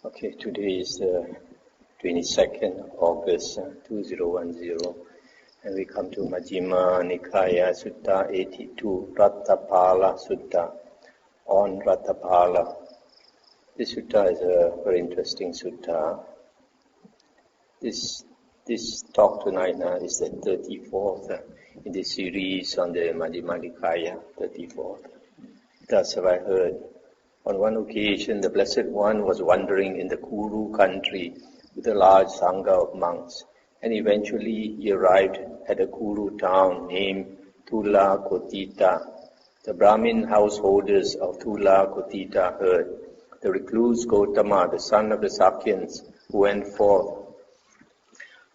Okay, today is 22nd August 2010, and we come to Majjhima Nikāya Sutta 82, Ratthapala Sutta, on Ratthapala. This sutta is a very interesting sutta. This talk tonight is the 34th in the series on the Majjhima Nikāya, 34th. Thus have I heard. On one occasion, the Blessed One was wandering in the Kuru country with a large sangha of monks, and eventually he arrived at a Kuru town named Thula Kotita. The Brahmin householders of Thula Kotita heard the recluse Gotama, the son of the Sakyans, who went forth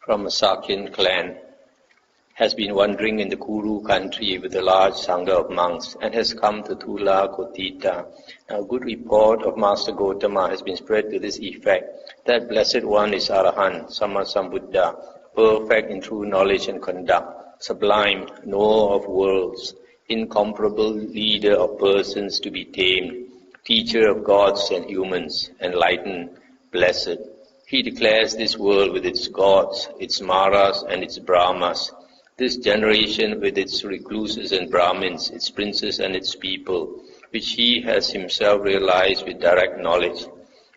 from a Sakyan clan, has been wandering in the Kuru country with a large sangha of monks and has come to Thula Kotita. Now, a good report of Master Gotama has been spread to this effect, that Blessed One is Arahant, Sammasambuddha, perfect in true knowledge and conduct, sublime, knower of worlds, incomparable leader of persons to be tamed, teacher of gods and humans, enlightened, blessed. He declares this world with its gods, its maras and its brahmas, this generation with its recluses and Brahmins, its princes and its people, which he has himself realized with direct knowledge.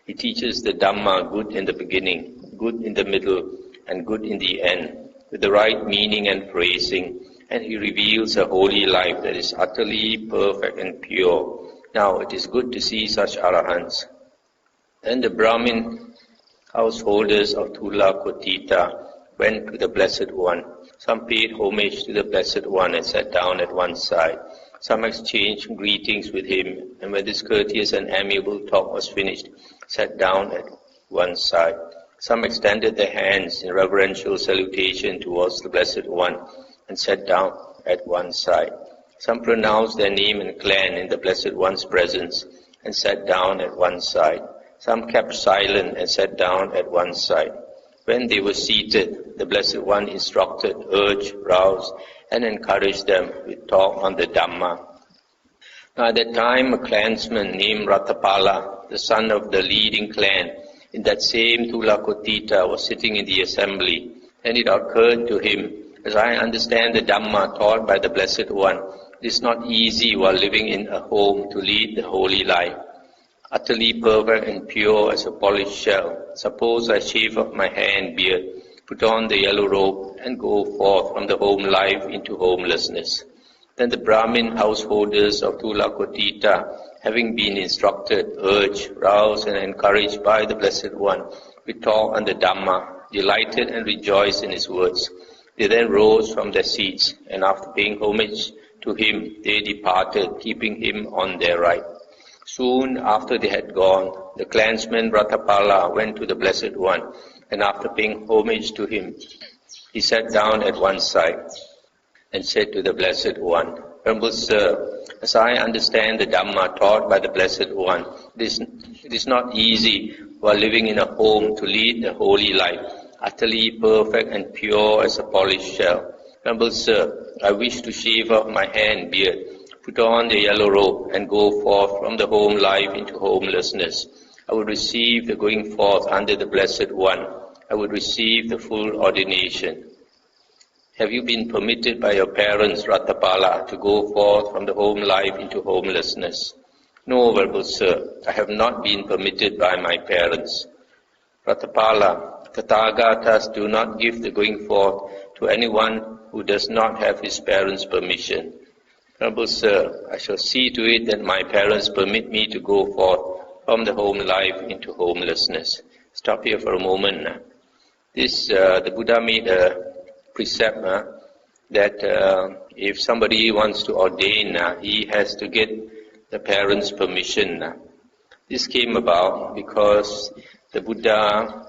He teaches the Dhamma, good in the beginning, good in the middle, and good in the end, with the right meaning and phrasing, and he reveals a holy life that is utterly perfect and pure. Now it is good to see such arahants. Then the Brahmin householders of Thula Kotita went to the Blessed One. Some paid homage to the Blessed One and sat down at one side. Some exchanged greetings with him, and when this courteous and amiable talk was finished, sat down at one side. Some extended their hands in reverential salutation towards the Blessed One and sat down at one side. Some pronounced their name and clan in the Blessed One's presence and sat down at one side. Some kept silent and sat down at one side. When they were seated, the Blessed One instructed, urged, roused, and encouraged them with talk on the Dhamma. Now at that time, a clansman named Ratthapala, the son of the leading clan, in that same Thula Kotita, was sitting in the assembly, and it occurred to him, as I understand the Dhamma taught by the Blessed One, it is not easy while living in a home to lead the holy life, utterly perfect and pure as a polished shell. Suppose I shave off my hair and beard, put on the yellow robe, and go forth from the home life into homelessness. Then the Brahmin householders of Thula Kotita, having been instructed, urged, roused, and encouraged by the Blessed One, with talk on the Dhamma, delighted and rejoiced in his words. They then rose from their seats, and after paying homage to him, they departed, keeping him on their right. Soon after they had gone, the clansman Ratthapala went to the Blessed One, and after paying homage to him, he sat down at one side and said to the Blessed One, Venerable Sir, as I understand the Dhamma taught by the Blessed One, it is not easy while living in a home to lead the holy life, utterly perfect and pure as a polished shell. Venerable Sir, I wish to shave off my hair and beard, put on the yellow robe, and go forth from the home life into homelessness. I would receive the going forth under the Blessed One. I would receive the full ordination. Have you been permitted by your parents, Ratthapala, to go forth from the home life into homelessness? No, Venerable Sir, I have not been permitted by my parents. Ratthapala, Tathagatas do not give the going forth to anyone who does not have his parents' permission. Venerable Sir, I shall see to it that my parents permit me to go forth from the home life into homelessness. Stop here for a moment. The Buddha made a precept that if somebody wants to ordain, he has to get the parents' permission. This came about because the Buddha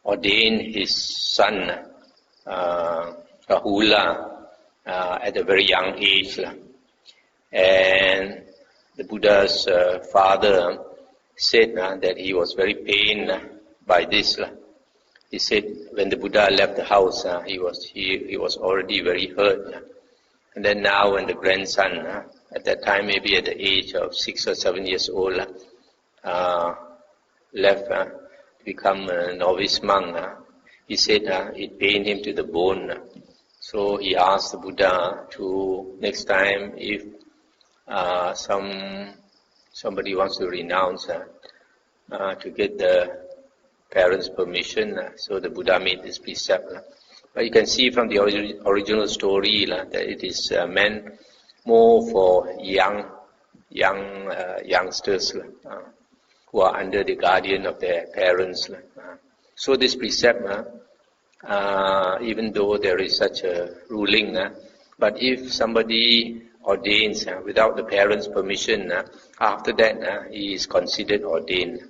ordained his son, Rahula, at a very young age. And the Buddha's father said that he was very pained by this. He said when the Buddha left the house, he was already very hurt. And then now when the grandson, at that time maybe at the age of 6 or 7 years old, left to become a novice monk, he said it pained him to the bone. So he asked the Buddha to, next time if somebody wants to renounce, to get the parents' permission. So the Buddha made this precept. But you can see from the original story that it is meant more for youngsters who are under the guardian of their parents. So this precept, even though there is such a ruling, but if somebody ordains without the parents' permission, after that he is considered ordained.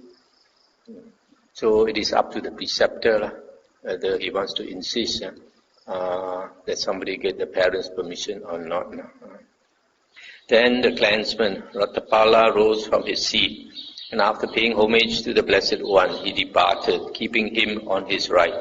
So it is up to the preceptor whether he wants to insist that somebody get the parents' permission or not. Then the clansman Ratthapala rose from his seat, and after paying homage to the Blessed One, he departed, keeping him on his right.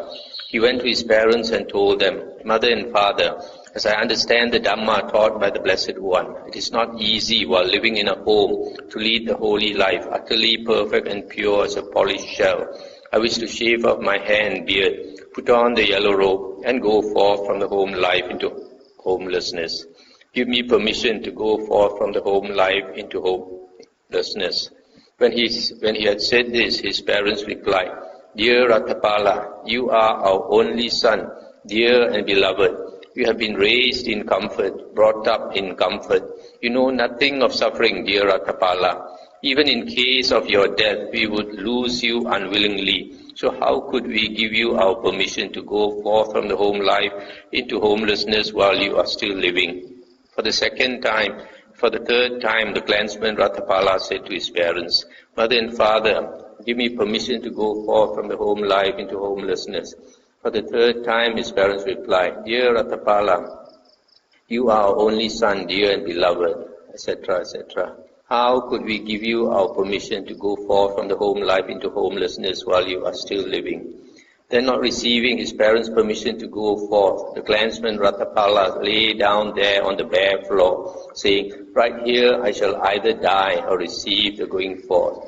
He went to his parents and told them, "Mother and father, as I understand the Dhamma taught by the Blessed One, it is not easy while living in a home to lead the holy life, utterly perfect and pure as a polished shell. I wish to shave off my hair and beard, put on the yellow robe, and go forth from the home life into homelessness. Give me permission to go forth from the home life into homelessness." When he had said this, his parents replied, "Dear Ratthapala, you are our only son, dear and beloved. You have been raised in comfort, brought up in comfort. You know nothing of suffering, dear Ratthapala. Even in case of your death, we would lose you unwillingly. So how could we give you our permission to go forth from the home life into homelessness while you are still living?" For the third time, the clansman Ratthapala said to his parents, "Mother and father, give me permission to go forth from the home life into homelessness." For the third time, his parents replied, "Dear Ratthapala, you are our only son, dear and beloved," etc., etc. "How could we give you our permission to go forth from the home life into homelessness while you are still living?" Then, not receiving his parents' permission to go forth, the clansman Ratthapala lay down there on the bare floor, saying, "Right here I shall either die or receive the going forth."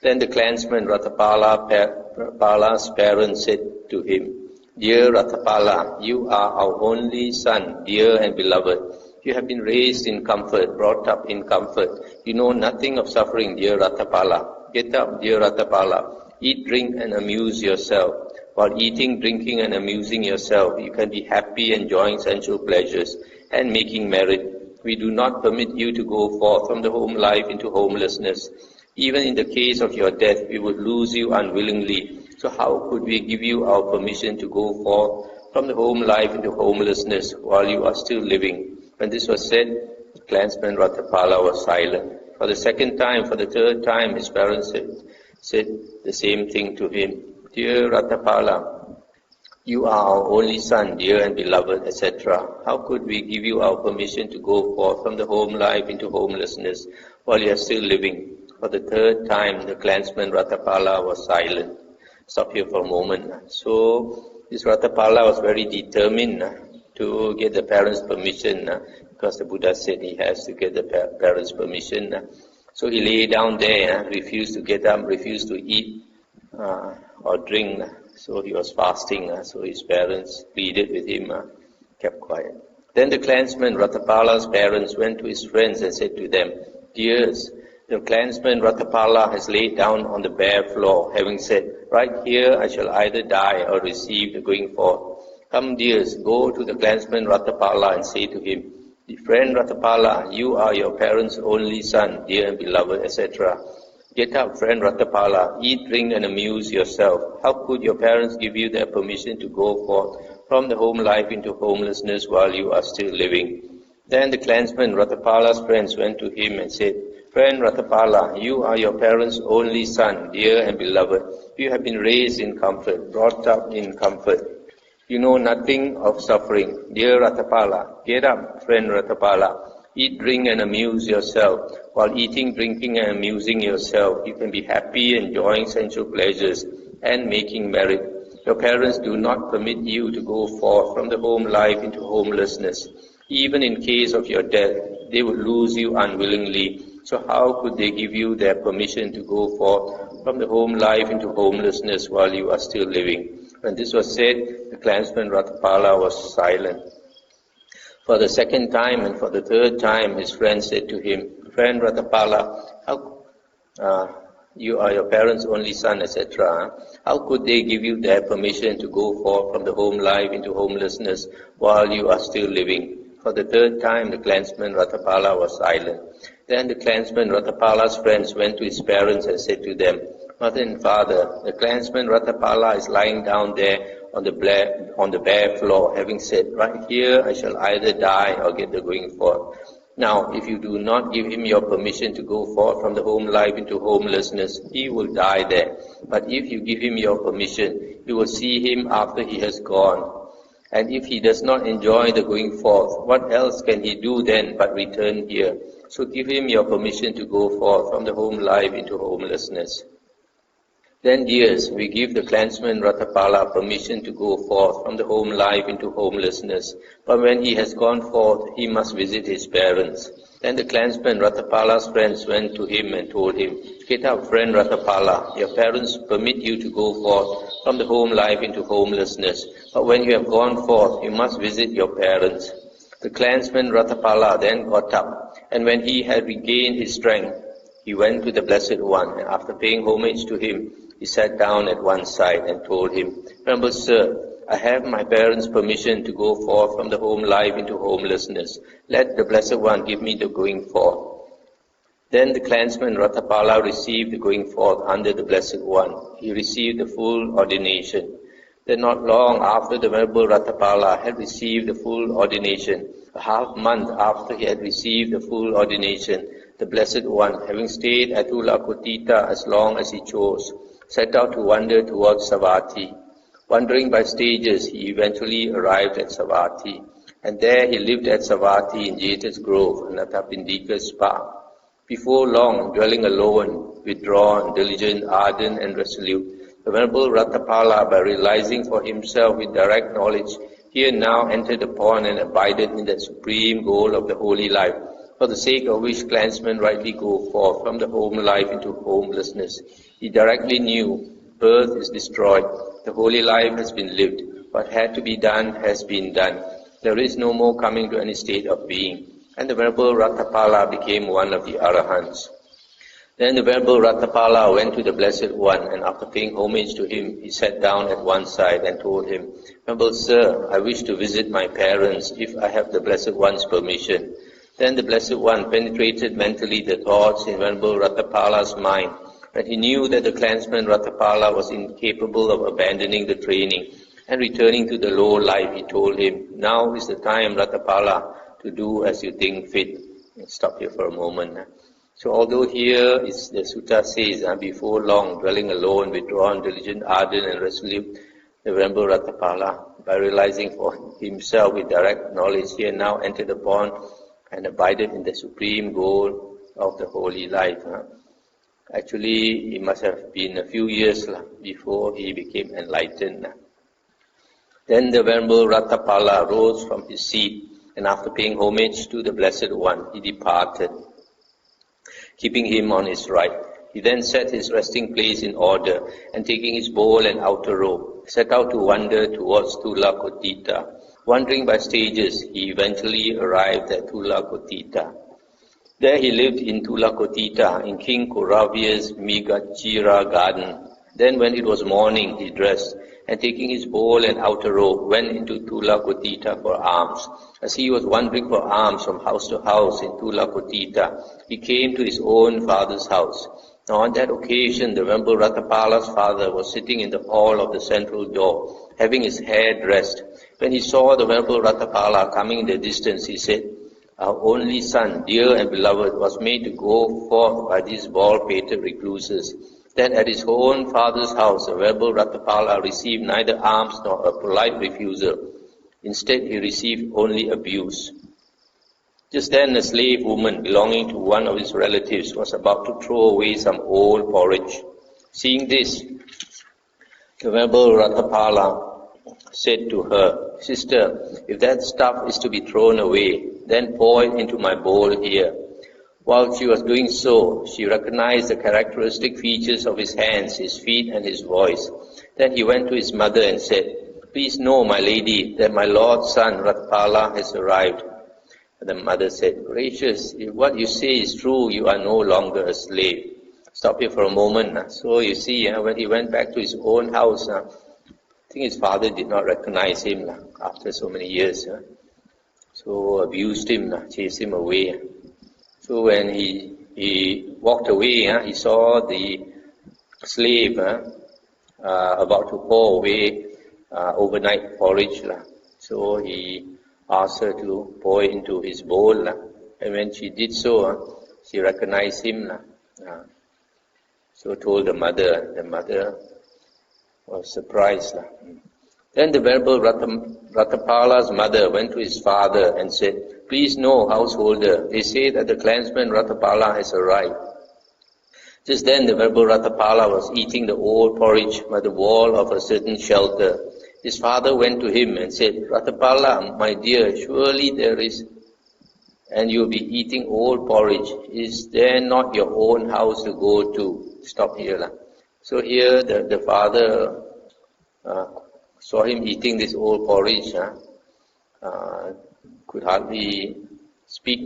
Then the clansman Ratthapala's parents said to him, "Dear Ratthapala, you are our only son, dear and beloved. You have been raised in comfort, brought up in comfort. You know nothing of suffering, dear Ratthapala. Get up, dear Ratthapala. Eat, drink, and amuse yourself. While eating, drinking, and amusing yourself, you can be happy, enjoying sensual pleasures, and making merry. We do not permit you to go forth from the home life into homelessness. Even in the case of your death, we would lose you unwillingly. So how could we give you our permission to go forth from the home life into homelessness while you are still living?" When this was said, the clansman Ratthapala was silent. For the third time, his parents said the same thing to him. "Dear Ratthapala, you are our only son, dear and beloved," etc. "How could we give you our permission to go forth from the home life into homelessness while you are still living?" For the third time, the clansman Ratthapala was silent. Stop here for a moment. So this Ratthapala was very determined to get the parents' permission, because the Buddha said he has to get the parents' permission. So he lay down there, refused to get up, refused to eat or drink. So he was fasting. So his parents pleaded with him, kept quiet. Then the clansman Ratthapala's parents went to his friends and said to them, "Dears, the clansman Ratthapala has laid down on the bare floor, having said, 'Right here I shall either die or receive the going forth.' Come, dears, go to the clansman Ratthapala and say to him, 'Friend Ratthapala, you are your parents' only son, dear and beloved,' etc. 'Get up, friend Ratthapala, eat, drink, and amuse yourself. How could your parents give you their permission to go forth from the home life into homelessness while you are still living?' Then the clansman Ratthapala's friends went to him and said, 'Friend Ratthapala, you are your parents' only son, dear and beloved. You have been raised in comfort, brought up in comfort. You know nothing of suffering. Dear Ratthapala, get up, friend Ratthapala. Eat, drink, and amuse yourself. While eating, drinking, and amusing yourself, you can be happy, enjoying sensual pleasures, and making merry. Your parents do not permit you to go forth from the home life into homelessness. Even in case of your death, they would lose you unwillingly. So how could they give you their permission to go forth from the home life into homelessness while you are still living? When this was said, the clansman Ratthapala was silent. For the second time and for the third time, his friend said to him, "Friend Ratthapala, you are your parents' only son, etc. How could they give you their permission to go forth from the home life into homelessness while you are still living?" For the third time, the clansman Ratthapala was silent. Then the clansman Ratthapala's friends went to his parents and said to them, "Mother and father, the clansman Ratthapala is lying down there on the bare floor, having said, 'Right here I shall either die or get the going forth.' Now, if you do not give him your permission to go forth from the home life into homelessness, he will die there. But if you give him your permission, you will see him after he has gone. And if he does not enjoy the going forth, what else can he do then but return here? So give him your permission to go forth from the home life into homelessness." Then, dears, we give the clansman Ratthapala permission to go forth from the home life into homelessness. But when he has gone forth, he must visit his parents. Then the clansman Ratthapala's friends went to him and told him, "Get up, friend Ratthapala, your parents permit you to go forth from the home life into homelessness. But when you have gone forth, you must visit your parents." The clansman Ratthapala then got up, and when he had regained his strength, he went to the Blessed One, and after paying homage to him, he sat down at one side and told him, "Remember, sir, I have my parents' permission to go forth from the home life into homelessness. Let the Blessed One give me the going forth." Then the clansman Ratthapala received the going forth under the Blessed One. He received the full ordination. Then not long after the Venerable Ratthapala had received the full ordination, a half month after he had received the full ordination, the Blessed One, having stayed at Tulakotita as long as he chose, set out to wander towards Savatthi. Wandering by stages, he eventually arrived at Savatthi, and there he lived at Savatthi in Jeta's Grove, Anathapindika's spa. Before long, dwelling alone, withdrawn, diligent, ardent, and resolute, the Venerable Ratthapala, by realizing for himself with direct knowledge, here now entered upon and abided in that supreme goal of the holy life, for the sake of which clansmen rightly go forth from the home life into homelessness. He directly knew birth is destroyed, the holy life has been lived, what had to be done has been done. There is no more coming to any state of being. And the Venerable Ratthapala became one of the Arahants. Then the Venerable Ratthapala went to the Blessed One, and after paying homage to him, he sat down at one side and told him, "Venerable Sir, I wish to visit my parents if I have the Blessed One's permission." Then the Blessed One penetrated mentally the thoughts in Venerable Ratthapala's mind, and he knew that the clansman Ratthapala was incapable of abandoning the training and returning to the low life. He told him, "Now is the time, Ratthapala, to do as you think fit." Let's stop here for a moment. So although here the sutta says, before long, dwelling alone, withdrawn, diligent, ardent, and resolute, the Venerable Ratthapala, by realizing for himself with direct knowledge, here now entered upon and abided in the supreme goal of the holy life. Actually, it must have been a few years before he became enlightened. Then the Venerable Ratthapala rose from his seat, and after paying homage to the Blessed One, he departed, keeping him on his right. He then set his resting place in order, and taking his bowl and outer robe, set out to wander towards Tulakotita. Wandering by stages, he eventually arrived at Tulakotita. There he lived in Tulakotita, in King Koravya's Migachira garden. Then when it was morning, he dressed, and taking his bowl and outer robe, went into Tulakotita for alms. As he was wandering for alms from house to house in Tulakotita, he came to his own father's house. Now on that occasion, the Venerable Ratthapala's father was sitting in the hall of the central door, having his hair dressed. When he saw the Venerable Ratthapala coming in the distance, he said, "Our only son, dear and beloved, was made to go forth by these bald-pated recluses." Then at his own father's house, the Venerable Ratthapala received neither alms nor a polite refusal. Instead, he received only abuse. Just then, a slave woman belonging to one of his relatives was about to throw away some old porridge. Seeing this, the Venerable Ratthapala said to her, "Sister, if that stuff is to be thrown away, then pour it into my bowl here." While she was doing so, she recognized the characteristic features of his hands, his feet, and his voice. Then he went to his mother and said, "Please know, my lady, that my lord's son, Ratthapala, has arrived." And the mother said, "Gracious, if what you say is true, you are no longer a slave." Stop here for a moment. So you see, when he went back to his own house, I think his father did not recognize him after so many years. So abused him, chased him away. So when he walked away, he saw the slave about to pour away overnight porridge. So he asked her to pour it into his bowl. And when she did so, she recognized him. So told the mother. The mother was surprised. Then the Venerable Ratthapala's mother went to his father and said, "Please know, householder, they say that the clansman Ratthapala has arrived." Just then the Venerable Ratthapala was eating the old porridge by the wall of a certain shelter. His father went to him and said, "Ratthapala, my dear, surely there is, and you'll be eating old porridge. Is there not your own house to go to?" Stop here. So here the father saw him eating this old porridge, could hardly speak,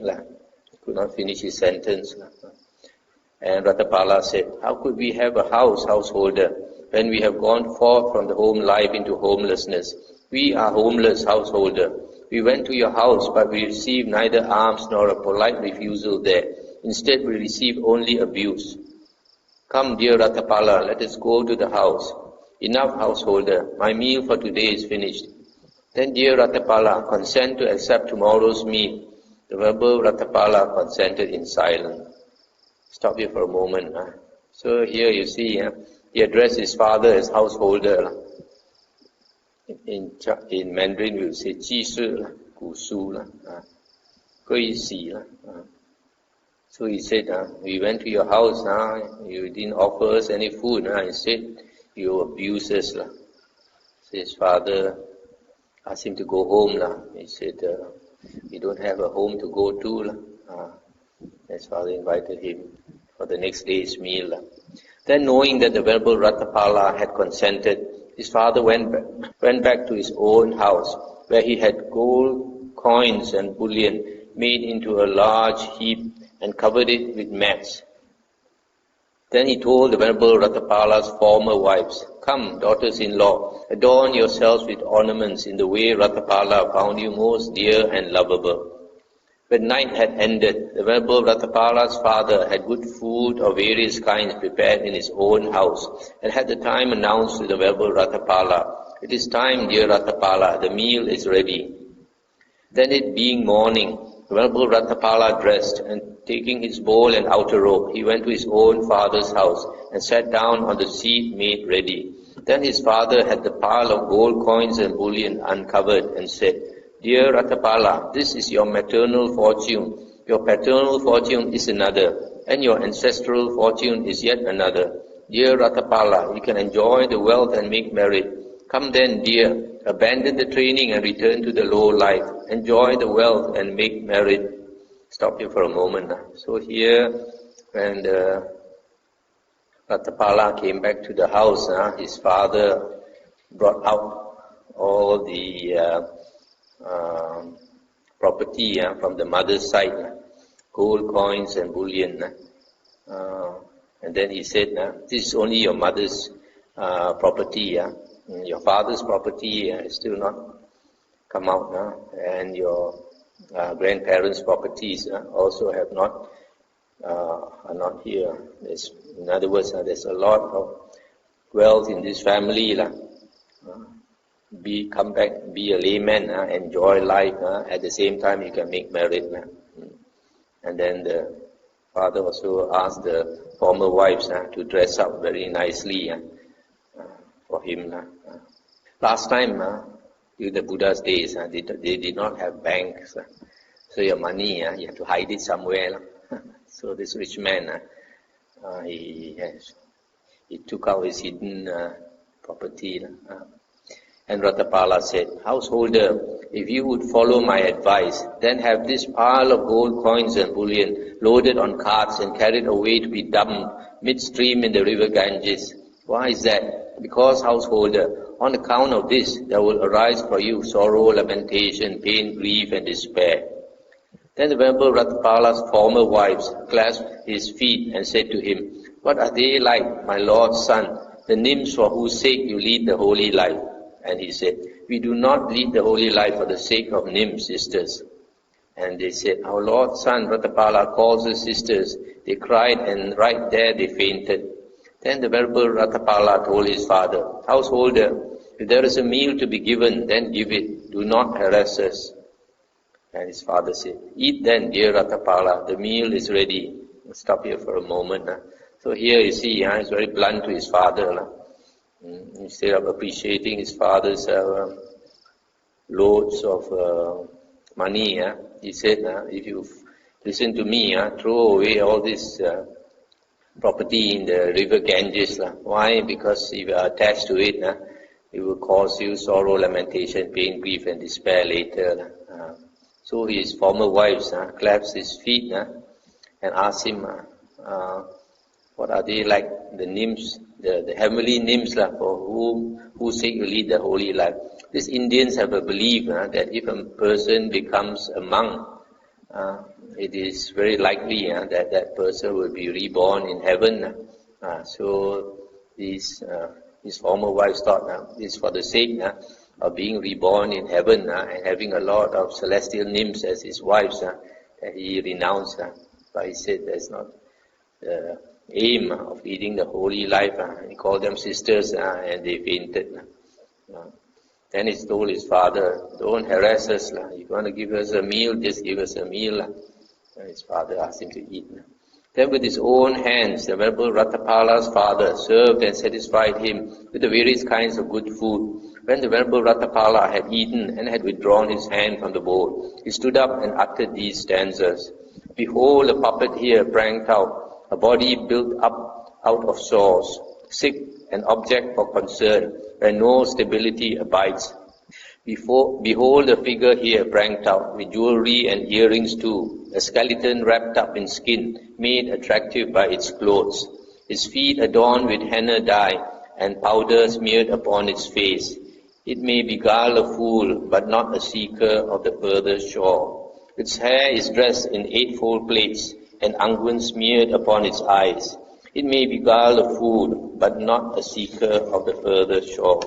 could not finish his sentence. And Ratthapala said, "How could we have a house, householder, when we have gone forth from the home life into homelessness? We are homeless, householder. We went to your house, but we received neither alms nor a polite refusal there. Instead, we received only abuse. Come, dear Ratthapala, let us go to the house." "Enough, householder. My meal for today is finished." "Then, dear Ratthapala, consent to accept tomorrow's meal." The Venerable Ratthapala consented in silence. Stop here for a moment. So here you see, he addressed his father as householder. In Mandarin we will say, "Ji shi gu su gui si." So he said, "We went to your house, you didn't offer us any food, instead you abused us." So his father asked him to go home. He said, "We don't have a home to go to." His father invited him for the next day's meal. Then, knowing that the Venerable Ratthapala had consented, his father went back to his own house, where he had gold coins and bullion made into a large heap and covered it with mats. Then he told the Venerable Ratthapala's former wives, "Come, daughters-in-law, adorn yourselves with ornaments in the way Ratthapala found you most dear and lovable." When night had ended, the Venerable Ratthapala's father had good food of various kinds prepared in his own house, and had the time announced to the Venerable Ratthapala, "It is time, dear Ratthapala, the meal is ready." Then, it being morning, the Venerable Ratthapala dressed, and taking his bowl and outer robe, he went to his own father's house, and sat down on the seat made ready. Then his father had the pile of gold coins and bullion uncovered, and said, "Dear Ratthapala, this is your maternal fortune. Your paternal fortune is another, and your ancestral fortune is yet another. Dear Ratthapala, you can enjoy the wealth and make merit. Come then, dear, abandon the training and return to the low life. Enjoy the wealth and make merit." Stop here for a moment. So here, when Ratthapala came back to the house, his father brought out all the property from the mother's side, gold coins and bullion. And then he said, "This is only your mother's property. Your father's property is still not come out, and your grandparents' properties also have not are not here." In other words, there's a lot of wealth in this family. Come back, be a layman, enjoy life. At the same time, you can make merit. And then the father also asked the former wives to dress up very nicely for him. Last time, in the Buddha's days, they did not have banks. So your money, you have to hide it somewhere. So this rich man, he took out his hidden property. And Ratthapala said, "Householder, if you would follow my advice, then have this pile of gold coins and bullion loaded on carts and carried away to be dumped midstream in the river Ganges. Why is that? Because, householder, on account of this, there will arise for you sorrow, lamentation, pain, grief, and despair. Then the Venerable Ratthapala's former wives clasped his feet and said to him, what are they like, my Lord's son, the nymphs for whose sake you lead the holy life? And he said, we do not lead the holy life for the sake of nymphs, sisters. And they said, our Lord's son Ratthapala calls us sisters. They cried, and right there they fainted. Then the Venerable Ratthapala told his father, householder, if there is a meal to be given, then give it. Do not harass us. And his father said, eat then, dear Ratthapala, the meal is ready. Let's stop here for a moment. So here you see, he's very blunt to his father. Instead of appreciating his father's loads of money, he said, if you listen to me, throw away all this property in the river Ganges. Why? Because if you are attached to it, it will cause you sorrow, lamentation, pain, grief, and despair later. So his former wives clasped his feet and asked him, what are they like, the nymphs, the heavenly nymphs for whose sake you lead the holy life. These Indians have a belief that if a person becomes a monk, it is very likely that that person will be reborn in heaven. So his former wives thought this for the sake of being reborn in heaven and having a lot of celestial nymphs as his wives, that he renounced. But he said that's not the aim of leading the holy life. He called them sisters and they fainted. Then he told his father, don't harass us. If you want to give us a meal, just give us a meal. And his father asked him to eat. Then with his own hands, the Venerable Ratthapala's father served and satisfied him with the various kinds of good food. When the Venerable Ratthapala had eaten and had withdrawn his hand from the bowl, he stood up and uttered these stanzas. Behold, a puppet here pranked out, a body built up out of sores, sick, an object for concern, where no stability abides. Behold a figure here pranked out, with jewelry and earrings too, a skeleton wrapped up in skin, made attractive by its clothes, its feet adorned with henna dye, and powder smeared upon its face. It may beguile a fool, but not a seeker of the further shore. Its hair is dressed in eightfold plaits, and unguent smeared upon its eyes. It may beguile a fool, but not a seeker of the further shore.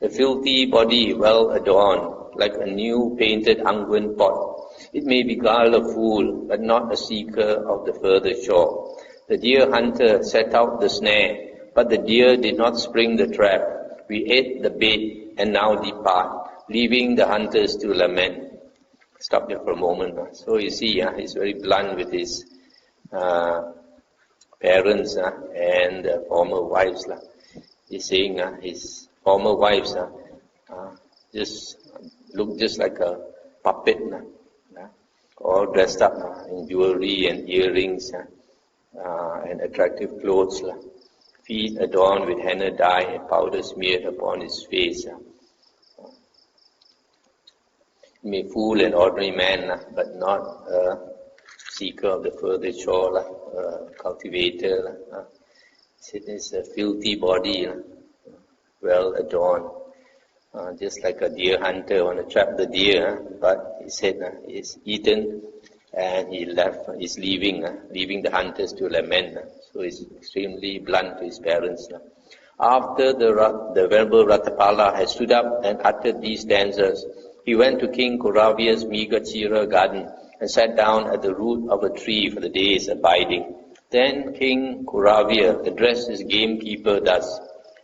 A filthy body well adorned, like a new painted unguent pot. It may beguile a fool, but not a seeker of the further shore. The deer hunter set out the snare, but the deer did not spring the trap. We ate the bait and now depart, leaving the hunters to lament. Stop there for a moment. So you see, he's very blunt with his parents and former wives. He's saying his former wives just look just like a puppet, all dressed up in jewelry and earrings and attractive clothes, feet adorned with henna dye and powder smeared upon his face. He may fool an ordinary man, but not a seeker of the further shore, cultivator. It's a filthy body, well adorned, just like a deer hunter want to trap the deer, but he said he's eaten and he left. He's leaving the hunters to lament. So he's extremely blunt to his parents. After the Venerable Ratthapala had stood up and uttered these stanzas, he went to King Kuraviya's Megachira garden and sat down at the root of a tree for the day's abiding. Then King Kuraviya addressed his gamekeeper thus,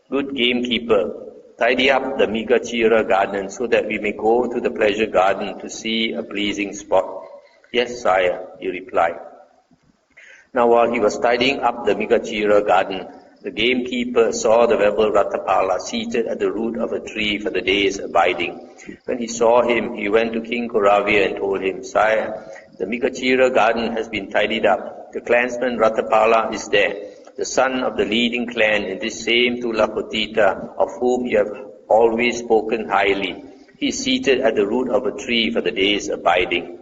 Good gamekeeper, tidy up the Megachira garden so that we may go to the pleasure garden to see a pleasing spot. Yes, sire, he replied. Now while he was tidying up the Megachira garden, the gamekeeper saw the Venerable Ratthapala seated at the root of a tree for the day's abiding. When he saw him, he went to King Kuraviya and told him, Sire, the Megachira garden has been tidied up. The clansman Ratthapala is there, the son of the leading clan in this same Tulakotita, of whom you have always spoken highly. He is seated at the root of a tree for the day's abiding.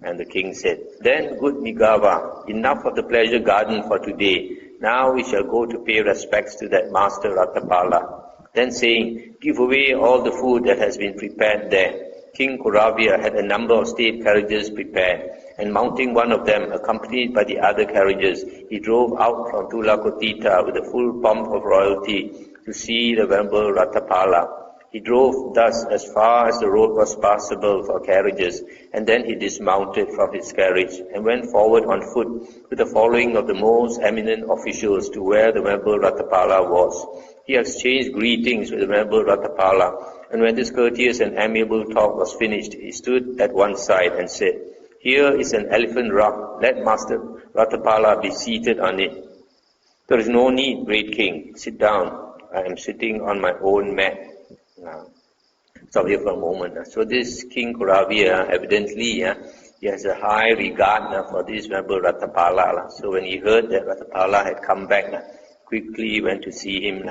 And the king said, Then, good Nikāya, enough of the pleasure garden for today. Now we shall go to pay respects to that master Ratthapala. Then saying, Give away all the food that has been prepared there. King Kuravya had a number of state carriages prepared, and mounting one of them, accompanied by the other carriages, he drove out from Tulakotita with the full pomp of royalty to see the venerable Ratthapala. He drove thus as far as the road was passable for carriages, and then he dismounted from his carriage and went forward on foot with the following of the most eminent officials to where the venerable Ratthapala was. He exchanged greetings with the venerable Ratthapala, and when this courteous and amiable talk was finished, he stood at one side and said, Here is an elephant rock. Let Master Ratthapala be seated on it. There is no need, great king. Sit down. I am sitting on my own mat. Stop here for a moment. So this King Kuravya, evidently, he has a high regard for this venerable Ratthapala. So when he heard that Ratthapala had come back, quickly went to see him.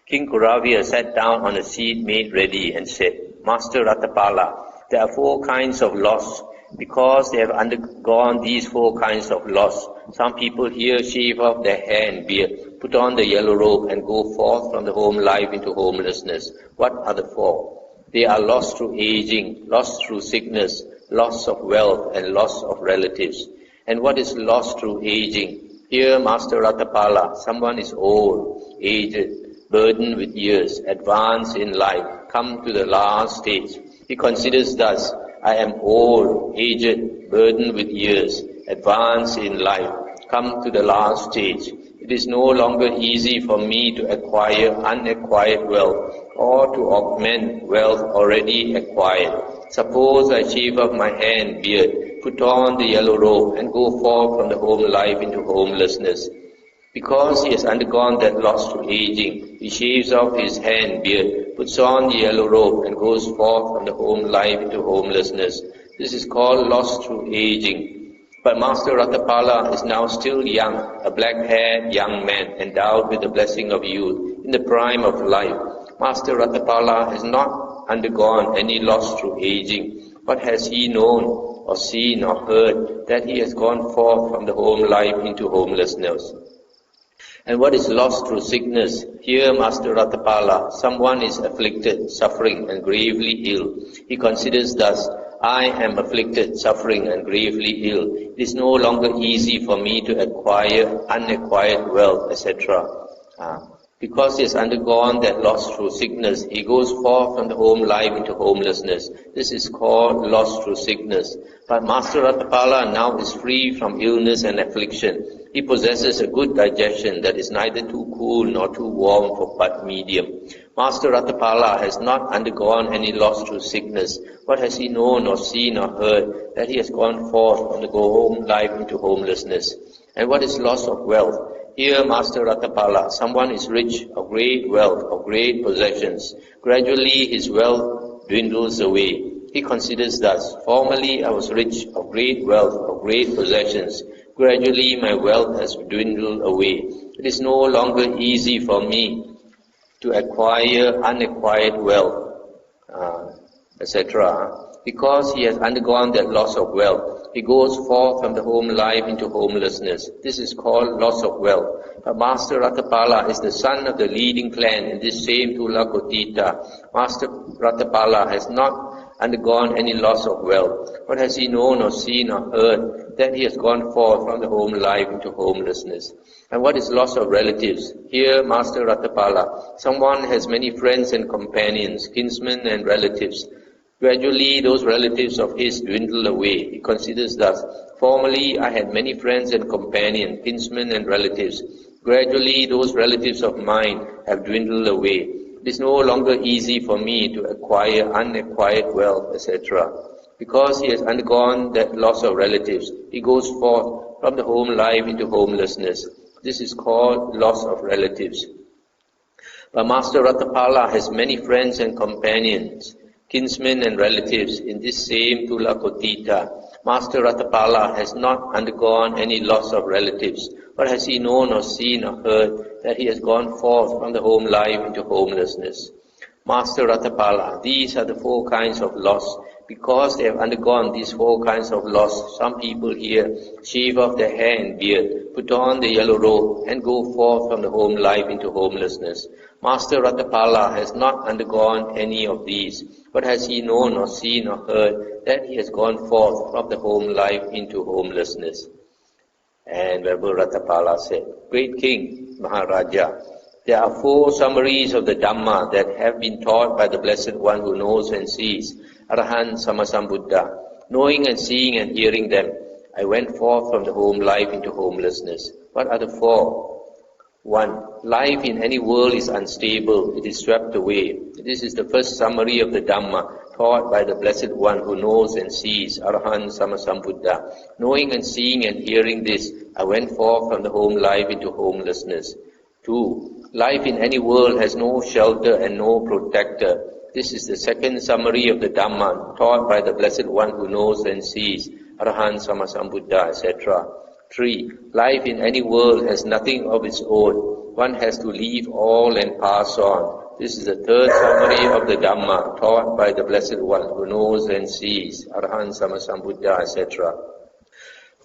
King Kuravya sat down on a seat made ready and said, Master Ratthapala, there are 4 kinds of loss. Because they have undergone these 4 kinds of loss, some people here shave off their hair and beard, put on the yellow robe and go forth from the home life into homelessness. What are the 4? They are lost through aging, lost through sickness, loss of wealth and loss of relatives. And what is lost through aging? Here, Master Ratthapala, someone is old, aged, burdened with years, advanced in life, come to the last stage. He considers thus, I am old, aged, burdened with years, advanced in life, come to the last stage. It is no longer easy for me to acquire unacquired wealth or to augment wealth already acquired. Suppose I shave off my hair and beard, put on the yellow robe and go forth from the home life into homelessness. Because he has undergone that loss through aging, he shaves off his hair and beard, puts on the yellow robe and goes forth from the home life into homelessness. This is called loss through aging. But Master Ratthapala is now still young, a black-haired young man, endowed with the blessing of youth, in the prime of life. Master Ratthapala has not undergone any loss through aging. What has he known or seen or heard that he has gone forth from the home life into homelessness? And what is lost through sickness? Here, Master Ratthapala, someone is afflicted, suffering and gravely ill. He considers thus, I am afflicted, suffering and gravely ill. It is no longer easy for me to acquire unacquired wealth, etc. Because he has undergone that loss through sickness, he goes forth from the home life into homelessness. This is called loss through sickness. But Master Ratthapala now is free from illness and affliction. He possesses a good digestion that is neither too cool nor too warm but medium. Master Ratthapala has not undergone any loss through sickness. What has he known or seen or heard that he has gone forth from the home life into homelessness? And what is loss of wealth? Here, Master Ratthapala, someone is rich, of great wealth, of great possessions. Gradually his wealth dwindles away. He considers thus, formerly I was rich, of great wealth, of great possessions. Gradually my wealth has dwindled away. It is no longer easy for me to acquire unacquired wealth, etc. Because he has undergone that loss of wealth, he goes forth from the home life into homelessness. This is called loss of wealth. But Master Ratthapala is the son of the leading clan in this same Tulakotita. Master Ratthapala has not undergone any loss of wealth. What has he known or seen or heard that he has gone forth from the home life into homelessness? And what is loss of relatives? Here, Master Ratthapala, someone has many friends and companions, kinsmen and relatives. Gradually, those relatives of his dwindle away. He considers thus, formerly I had many friends and companions, kinsmen and relatives. Gradually, those relatives of mine have dwindled away. It is no longer easy for me to acquire unacquired wealth, etc. Because he has undergone that loss of relatives, he goes forth from the home life into homelessness. This is called loss of relatives. But Master Ratthapala has many friends and companions, kinsmen and relatives in this same Tulakotita. Master Ratthapala has not undergone any loss of relatives. What has he known or seen or heard that he has gone forth from the home life into homelessness? Master Ratthapala, these are the 4 kinds of loss. Because they have undergone these 4 kinds of loss, some people here shave off their hair and beard, put on the yellow robe, and go forth from the home life into homelessness. Master Ratthapala has not undergone any of these, but has he known or seen or heard that he has gone forth from the home life into homelessness? And Venerable Ratthapala said, Great King, Maharaja, there are 4 summaries of the Dhamma that have been taught by the Blessed One who knows and sees, Arahant Sammasambuddha. Knowing and seeing and hearing them, I went forth from the home life into homelessness. What are the 4? 1. Life in any world is unstable, it is swept away. This is the first summary of the Dhamma taught by the Blessed One who knows and sees, Arahant Sammasambuddha. Knowing and seeing and hearing this, I went forth from the home life into homelessness. 2. Life in any world has no shelter and no protector. This is the second summary of the Dhamma taught by the Blessed One who knows and sees, Arahant Sammasambuddha, etc. 3. Life in any world has nothing of its own. One has to leave all and pass on. This is the third summary of the Dhamma taught by the Blessed One who knows and sees, Arahant Sammasambuddha, etc.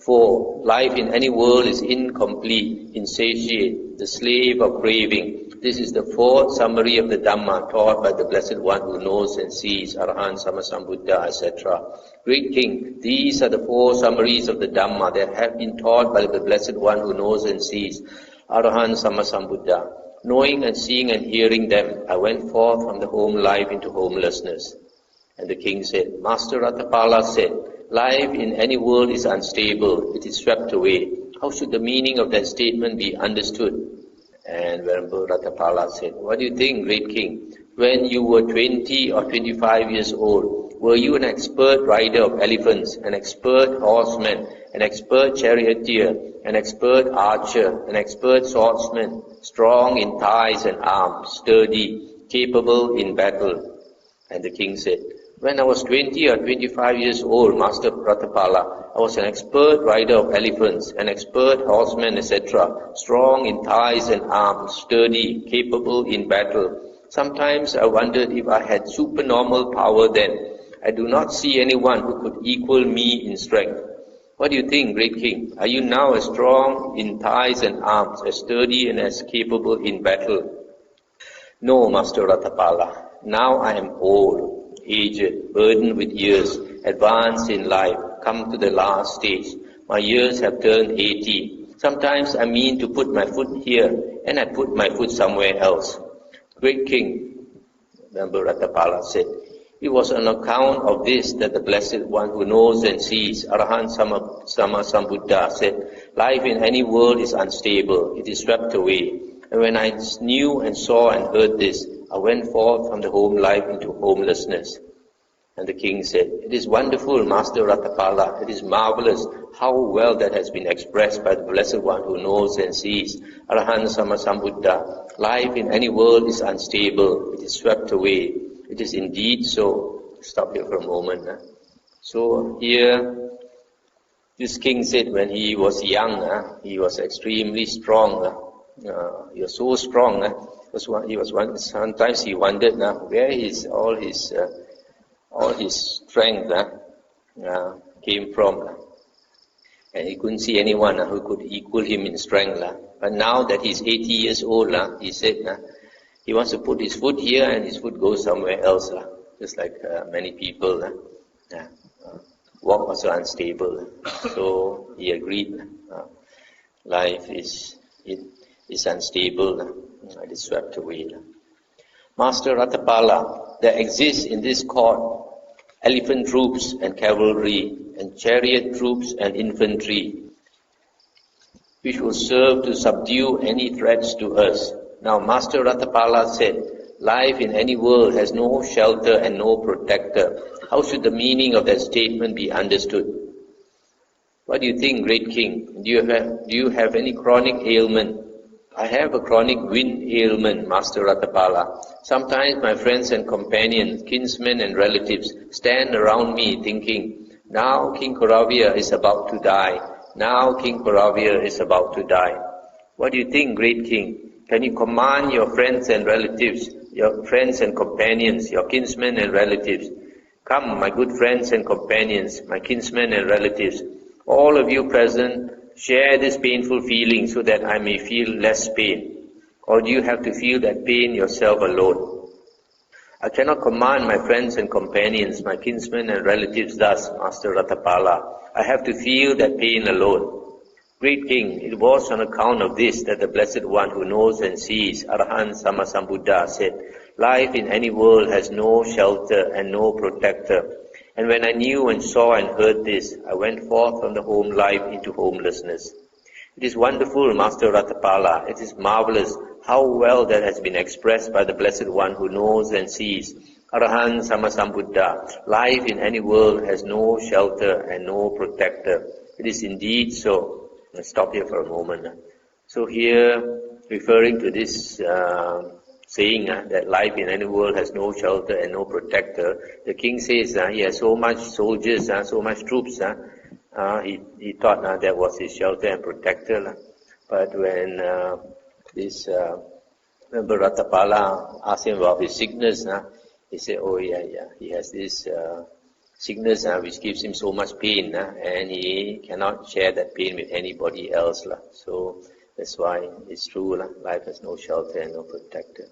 4. Life in any world is incomplete, insatiate, the slave of craving. This is the 4th summary of the Dhamma taught by the Blessed One who knows and sees, Arahant Sammasambuddha, etc. Great King, these are the 4 summaries of the Dhamma that have been taught by the Blessed One who knows and sees, Arahant Sammasambuddha. Knowing and seeing and hearing them, I went forth from the home life into homelessness. And the king said, Master Ratthapala said, life in any world is unstable, it is swept away. How should the meaning of that statement be understood? And Venerable Ratthapala said, what do you think, great king? When you were 20 or 25 years old, were you an expert rider of elephants, an expert horseman, an expert charioteer, an expert archer, an expert swordsman, strong in thighs and arms, sturdy, capable in battle? And the king said, when I was 20 or 25 years old, Master Ratthapala, I was an expert rider of elephants, an expert horseman, etc., strong in thighs and arms, sturdy, capable in battle. Sometimes I wondered if I had supernormal power then. I do not see anyone who could equal me in strength. What do you think, great king? Are you now as strong in thighs and arms, as sturdy and as capable in battle? No, Master Ratthapala. Now I am old, aged, burdened with years, advanced in life, come to the last stage. My years have turned 80. Sometimes I mean to put my foot here, and I put my foot somewhere else. Great King, Venerable Ratthapala said, it was on account of this that the Blessed One who knows and sees, Arahant Sammasambuddha, said, life in any world is unstable, it is swept away. And when I knew and saw and heard this, I went forth from the home life into homelessness. And the king said, it is wonderful, Master Ratthapala, it is marvelous how well that has been expressed by the Blessed One who knows and sees, Arahant Sammasambuddha. Life in any world is unstable, it is swept away. It is indeed so. Stop here for a moment. So here, this king said when he was young, he was extremely strong. He was so strong. Sometimes he wondered where all his strength came from. And he couldn't see anyone who could equal him in strength. But now that he's 80 years old, he said, he wants to put his foot here and his foot goes somewhere else, just like many people. Walk also unstable. So he agreed. Life is unstable. It is swept away. Master Ratthapala, there exists in this court elephant troops and cavalry and chariot troops and infantry, which will serve to subdue any threats to us. Now, Master Ratthapala said, life in any world has no shelter and no protector. How should the meaning of that statement be understood? What do you think, great king? Do you have any chronic ailment? I have a chronic wind ailment, Master Ratthapala. Sometimes my friends and companions, kinsmen and relatives stand around me thinking, now King Koravya is about to die. Now King Koravya is about to die. What do you think, great king? Can you command your friends and relatives your friends and companions, your kinsmen and relatives. Come, my good friends and companions, my kinsmen and relatives, all of you present, share this painful feeling so that I may feel less pain. Or do you have to feel that pain yourself alone? I cannot command my friends and companions, my kinsmen and relatives thus, Master Ratthapala. I have to feel that pain alone. Great King, it was on account of this that the Blessed One who knows and sees, Arahant Sammasambuddha, said, life in any world has no shelter and no protector. And when I knew and saw and heard this, I went forth from the home life into homelessness. It is wonderful, Master Ratthapala. It is marvelous how well that has been expressed by the Blessed One who knows and sees, Arahant Sammasambuddha. Life in any world has no shelter and no protector. It is indeed so. Let's stop here for a moment. So here, referring to this saying that life in any world has no shelter and no protector, the king says he has so much soldiers, so much troops. He thought that was his shelter and protector. But when this Ratthapala asked him about his sickness, he said, oh yeah, he has this sickness which gives him so much pain, and he cannot share that pain with anybody else. So that's why it's true, life has no shelter and no protector.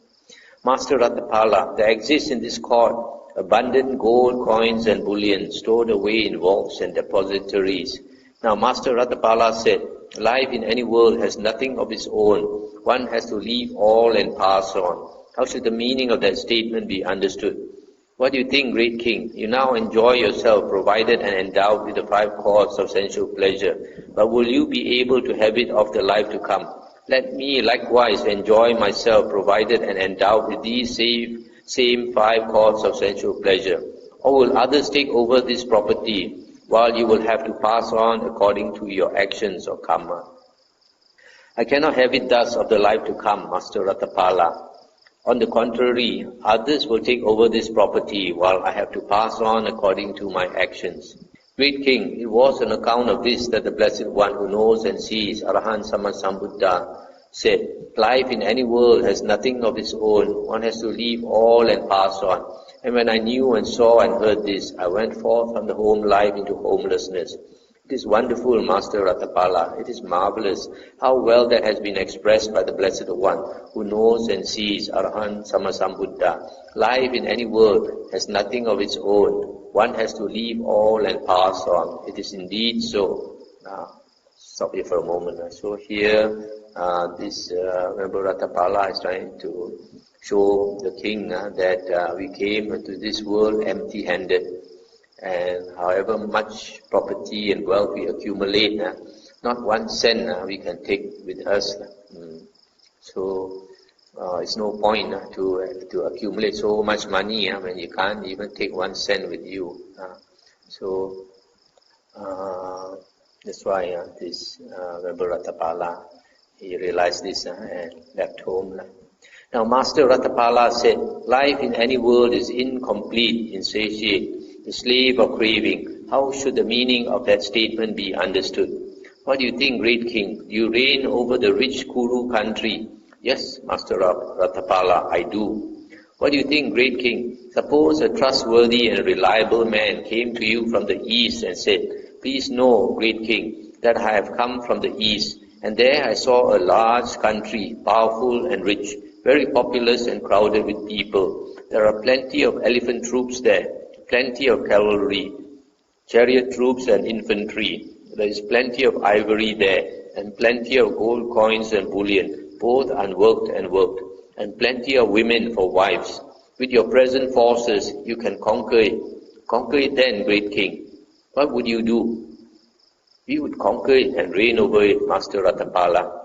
Master Ratthapala, there exists in this court abundant gold coins and bullion stored away in vaults and depositories. Now Master Ratthapala said, life in any world has nothing of its own. One has to leave all and pass on. How should the meaning of that statement be understood? What do you think, great king? You now enjoy yourself, provided and endowed with the 5 cords of sensual pleasure. But will you be able to have it of the life to come? Let me likewise enjoy myself, provided and endowed with these same 5 cords of sensual pleasure. Or will others take over this property, while you will have to pass on according to your actions or karma? I cannot have it thus of the life to come, Master Ratthapala. On the contrary, others will take over this property while I have to pass on according to my actions. Great King, it was on account of this that the Blessed One who knows and sees, Arahant Sammasambuddha, said, life in any world has nothing of its own. One has to leave all and pass on. And when I knew and saw and heard this, I went forth from the home life into homelessness. It is wonderful, Master Ratthapala. It is marvelous how well that has been expressed by the Blessed One who knows and sees, Arahant Sammasambuddha. Life in any world has nothing of its own. One has to leave all and pass on. It is indeed so. Now, stop here for a moment. So here, remember Ratthapala is trying to show the king that we came to this world empty-handed. And however much property and wealth we accumulate, not 1 cent we can take with us. So it's no point to accumulate so much money when you can't even take 1 cent with you. So that's why this Rebbe Ratthapala, he realized this and left home. Now Master Ratthapala said, life in any world is incomplete, insatiate, the slave of craving. How should the meaning of that statement be understood? What do you think, great king? You reign over the rich Kuru country. Yes, Master Ratthapala, I do. What do you think, great king? Suppose a trustworthy and reliable man came to you from the east and said, please know, great king, that I have come from the east, and there I saw a large country, powerful and rich, very populous and crowded with people. There are plenty of elephant troops there, plenty of cavalry, chariot troops and infantry. There is plenty of ivory there, and plenty of gold coins and bullion, both unworked and worked, and plenty of women for wives. With your present forces, you can conquer it. Conquer it then, great king. What would you do? We would conquer it and reign over it, Master Ratthapala.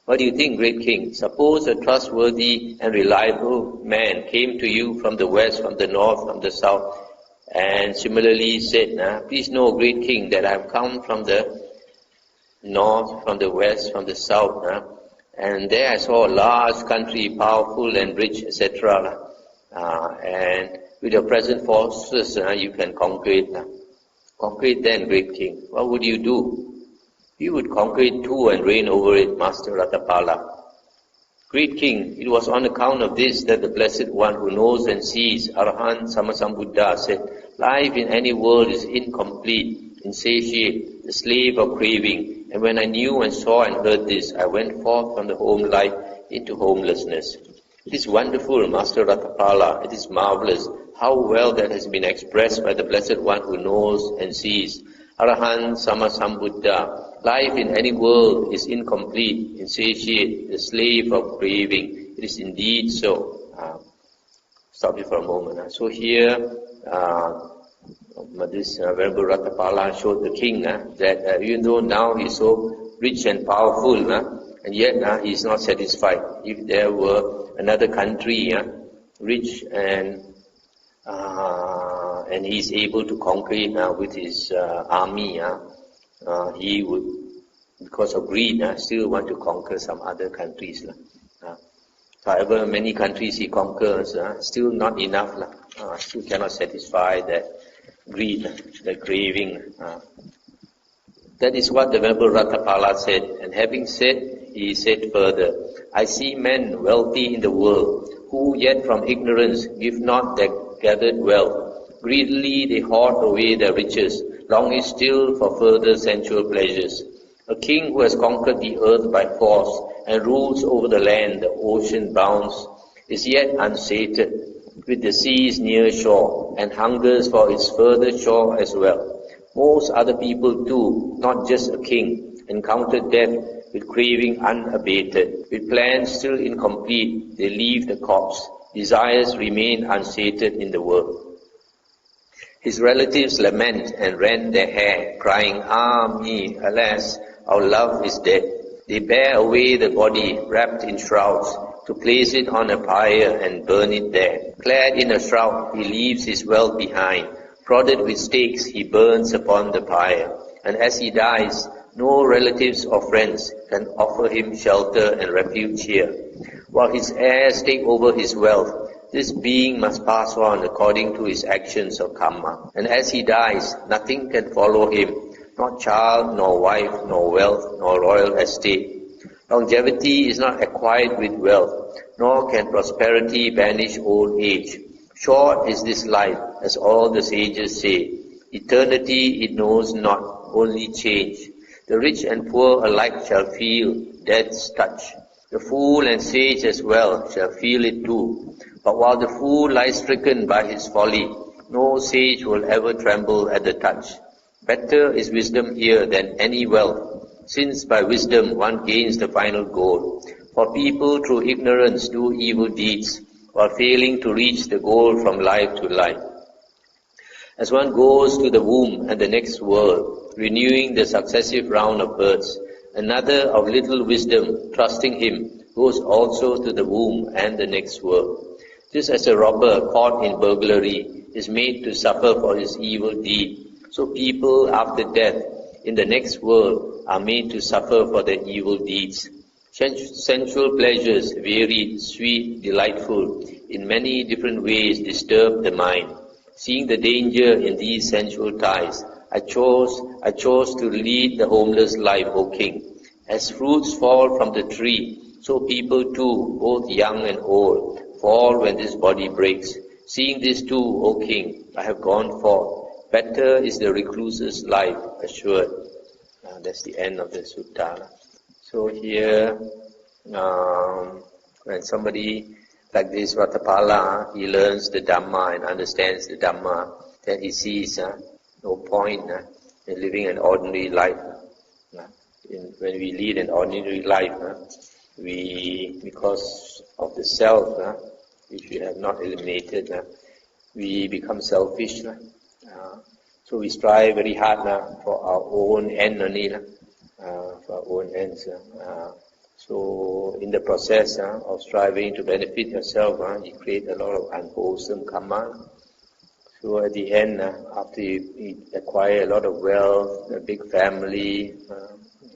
What do you think, great king? Suppose a trustworthy and reliable man came to you from the west, from the north, from the south, and similarly said, please know, great king, that I have come from the north, from the west, from the south, and there I saw a large country, powerful and rich, etc. And with your present forces, you can conquer it. Conquer it then, great king. What would you do? You would conquer it too and reign over it, Master Ratthapala. Great King, it was on account of this that the Blessed One who knows and sees, Arahant Sammasambuddha, said, life in any world is incomplete, insatiate, the slave of craving. And when I knew and saw and heard this, I went forth from the home life into homelessness. It is wonderful, Master Ratthapala, it is marvelous how well that has been expressed by the Blessed One who knows and sees. Arahant Sammasambuddha, life in any world is incomplete, insatiate, the slave of craving. It is indeed so. Stop it for a moment. So here, this Venerable Ratthapala showed the king that even though now he is so rich and powerful, and yet he is not satisfied. If there were another country, rich and he is able to conquer it with his army, he would, because of greed, still want to conquer some other countries. However, many countries he conquers, still not enough. Still cannot satisfy that greed, the craving. That is what the Venerable Ratthapala said. And having said, he said further, I see men wealthy in the world, who yet from ignorance give not their gathered wealth. Greedily they hoard away their riches, longing still for further sensual pleasures. A king who has conquered the earth by force and rules over the land, the ocean bounds, is yet unsated with the sea's near shore, and hungers for its further shore as well. Most other people too, not just a king, encounter death with craving unabated. With plans still incomplete, they leave the corpse. Desires remain unsated in the world. His relatives lament and rend their hair, crying, ah me, alas, our love is dead. They bear away the body wrapped in shrouds to place it on a pyre and burn it there. Clad in a shroud, he leaves his wealth behind. Prodded with stakes, he burns upon the pyre. And as he dies, no relatives or friends can offer him shelter and refuge here. While his heirs take over his wealth, this being must pass on according to his actions of karma. And as he dies, nothing can follow him, not child, nor wife, nor wealth, nor royal estate. Longevity is not acquired with wealth, nor can prosperity banish old age. Short is this life, as all the sages say. Eternity it knows not, only change. The rich and poor alike shall feel death's touch. The fool and sage as well shall feel it too. But while the fool lies stricken by his folly, no sage will ever tremble at the touch. Better is wisdom here than any wealth, since by wisdom one gains the final goal. For people through ignorance do evil deeds, while failing to reach the goal from life to life. As one goes to the womb and the next world, renewing the successive round of births, another of little wisdom, trusting him, goes also to the womb and the next world. Just as a robber caught in burglary is made to suffer for his evil deed, so people after death in the next world are made to suffer for their evil deeds. Sensual pleasures, varied, sweet, delightful, in many different ways disturb the mind. Seeing the danger in these sensual ties, I chose to lead the homeless life, O King. As fruits fall from the tree, so people too, both young and old, fall when this body breaks. Seeing this too, O King, I have gone forth. Better is the recluse's life, assured. That's the end of the sutta. So here, when somebody like this, Ratthapala, he learns the Dhamma and understands the Dhamma, then he sees no point in living an ordinary life. When we lead an ordinary life, because of the self, which we have not eliminated, we become selfish. So we strive very hard for our own end only, for our own ends. So in the process of striving to benefit yourself, you create a lot of unwholesome karma. So at the end, after you acquire a lot of wealth, a big family,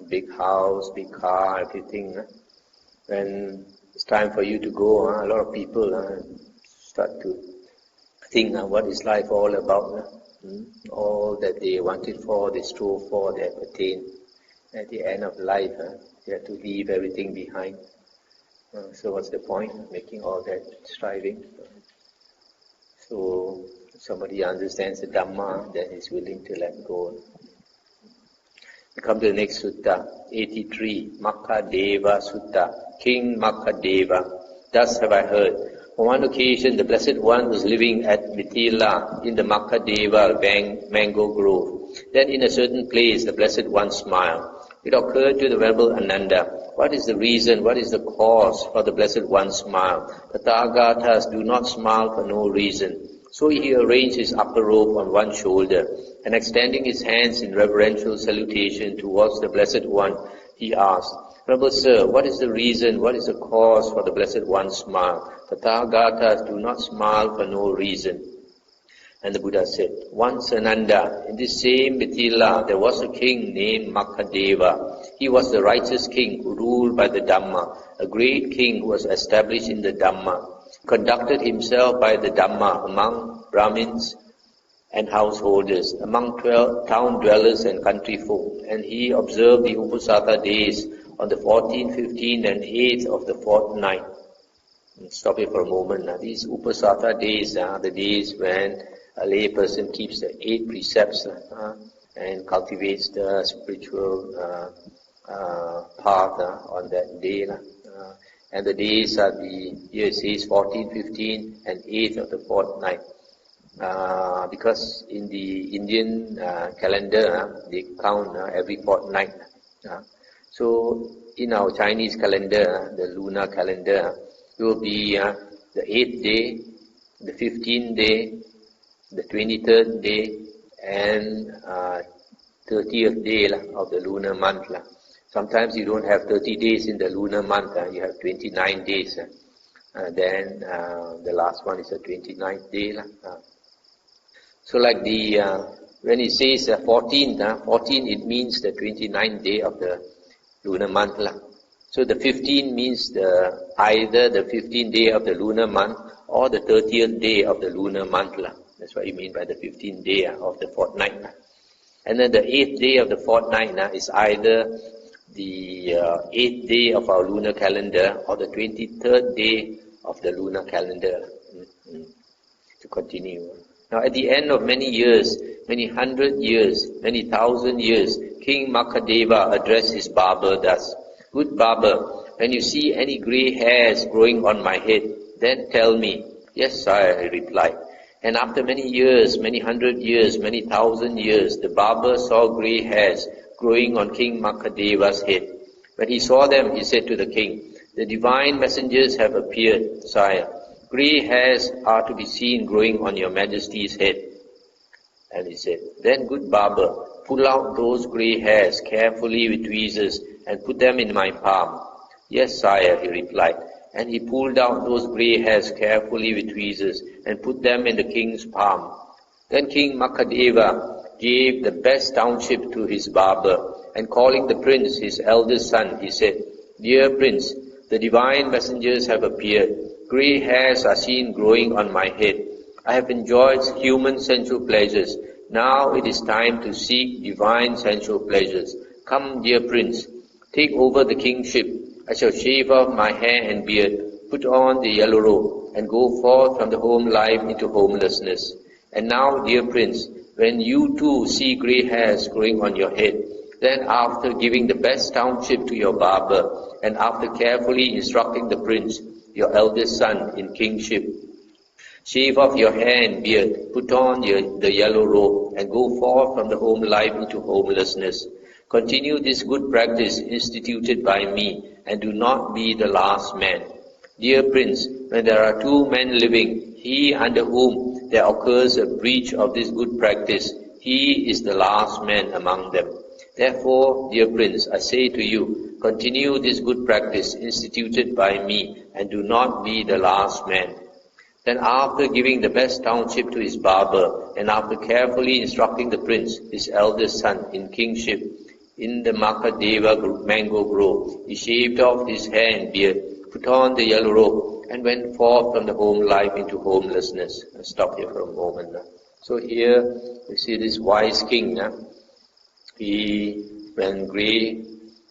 big house, big car, everything, when it's time for you to go, a lot of people start to think what is life all about. All that they wanted for, they strove for, they have attained. At the end of life, they have to leave everything behind. So what's the point of making all that striving? So somebody understands the Dhamma, then is willing to let go. We come to the next sutta, 83, Makhadeva Sutta, King Makhadeva. Thus have I heard. On one occasion, the Blessed One was living at Mithila in the Makhadeva mango grove. Then in a certain place, the Blessed One smiled. It occurred to the Venerable Ananda, what is the reason, what is the cause for the Blessed One's smile? The Tathagatas do not smile for no reason. So he arranged his upper robe on one shoulder, and extending his hands in reverential salutation towards the Blessed One, he asked, Venerable Sir, what is the reason, what is the cause for the Blessed One's smile? The Tathagatas do not smile for no reason. And the Buddha said, once Ananda, in this same Mithila, there was a king named Makhadeva. He was the righteous king who ruled by the Dhamma, a great king who was established in the Dhamma, conducted himself by the Dhamma among Brahmins and householders, among town dwellers and country folk. And he observed the Uposatha days on the 14th, 15th and 8th of the fortnight. Stop here for a moment. Now, these Uposatha days are the days when a lay person keeps the 8 precepts and cultivates the spiritual path on that day. And the days are here it says 14, 15 and 8th of the fortnight. Because in the Indian calendar, they count every fortnight. So in our Chinese calendar, the lunar calendar, it will be the 8th day, the 15th day, the 23rd day, and 30th day of the lunar month. Sometimes you don't have 30 days in the lunar month, you have 29 days. Then the last one is the 29th day. So like when it says 14, 14 it means the 29th day of the lunar month. So the 15 means either the 15th day of the lunar month or the 30th day of the lunar month. That's what you mean by the 15th day of the fortnight. And then the 8th day of the fortnight is either the 8th day of our lunar calendar or the 23rd day of the lunar calendar. To continue. Now at the end of many years, many hundred years, many thousand years, King Makhadeva addressed his barber thus, Good barber, when you see any grey hairs growing on my head, then tell me. Yes, sire, he replied. And after many years, many hundred years, many thousand years, the barber saw grey hairs growing on King Makhadeva's head. When he saw them, he said to the king, The divine messengers have appeared, sire. Grey hairs are to be seen growing on your majesty's head. And he said, Then, good barber, pull out those grey hairs carefully with tweezers and put them in my palm. Yes, sire, he replied. And he pulled out those grey hairs carefully with tweezers and put them in the king's palm. Then King Makhadeva gave the best township to his barber, and calling the prince, his eldest son, he said, Dear prince, the divine messengers have appeared. Grey hairs are seen growing on my head. I have enjoyed human sensual pleasures. Now it is time to seek divine sensual pleasures. Come, dear prince, take over the kingship. I shall shave off my hair and beard, put on the yellow robe, and go forth from the home life into homelessness. And now, dear prince, when you too see grey hairs growing on your head, then after giving the best township to your barber, and after carefully instructing the prince, your eldest son, in kingship, shave off your hair and beard, put on the yellow robe, and go forth from the home life into homelessness. Continue this good practice instituted by me, and do not be the last man. Dear prince, when there are two men living, he under whom there occurs a breach of this good practice, he is the last man among them. Therefore, dear prince, I say to you, continue this good practice instituted by me, and do not be the last man. Then after giving the best township to his barber, and after carefully instructing the prince, his eldest son, in kingship, in the Makhadeva mango grove, he shaved off his hair and beard, put on the yellow robe, and went forth from the home life into homelessness. I'll stop here for a moment. So here we see this wise king. When grey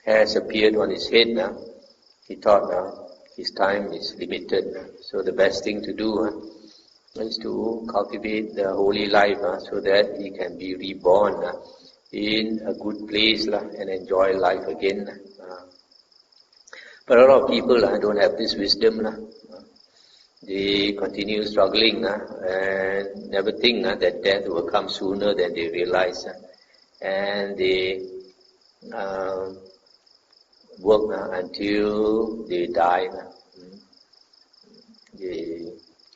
hairs appeared on his head, he thought his time is limited. So the best thing to do is to cultivate the holy life so that he can be reborn in a good place and enjoy life again. But a lot of people don't have this wisdom. They continue struggling and never think that death will come sooner than they realize. And they work until they die. They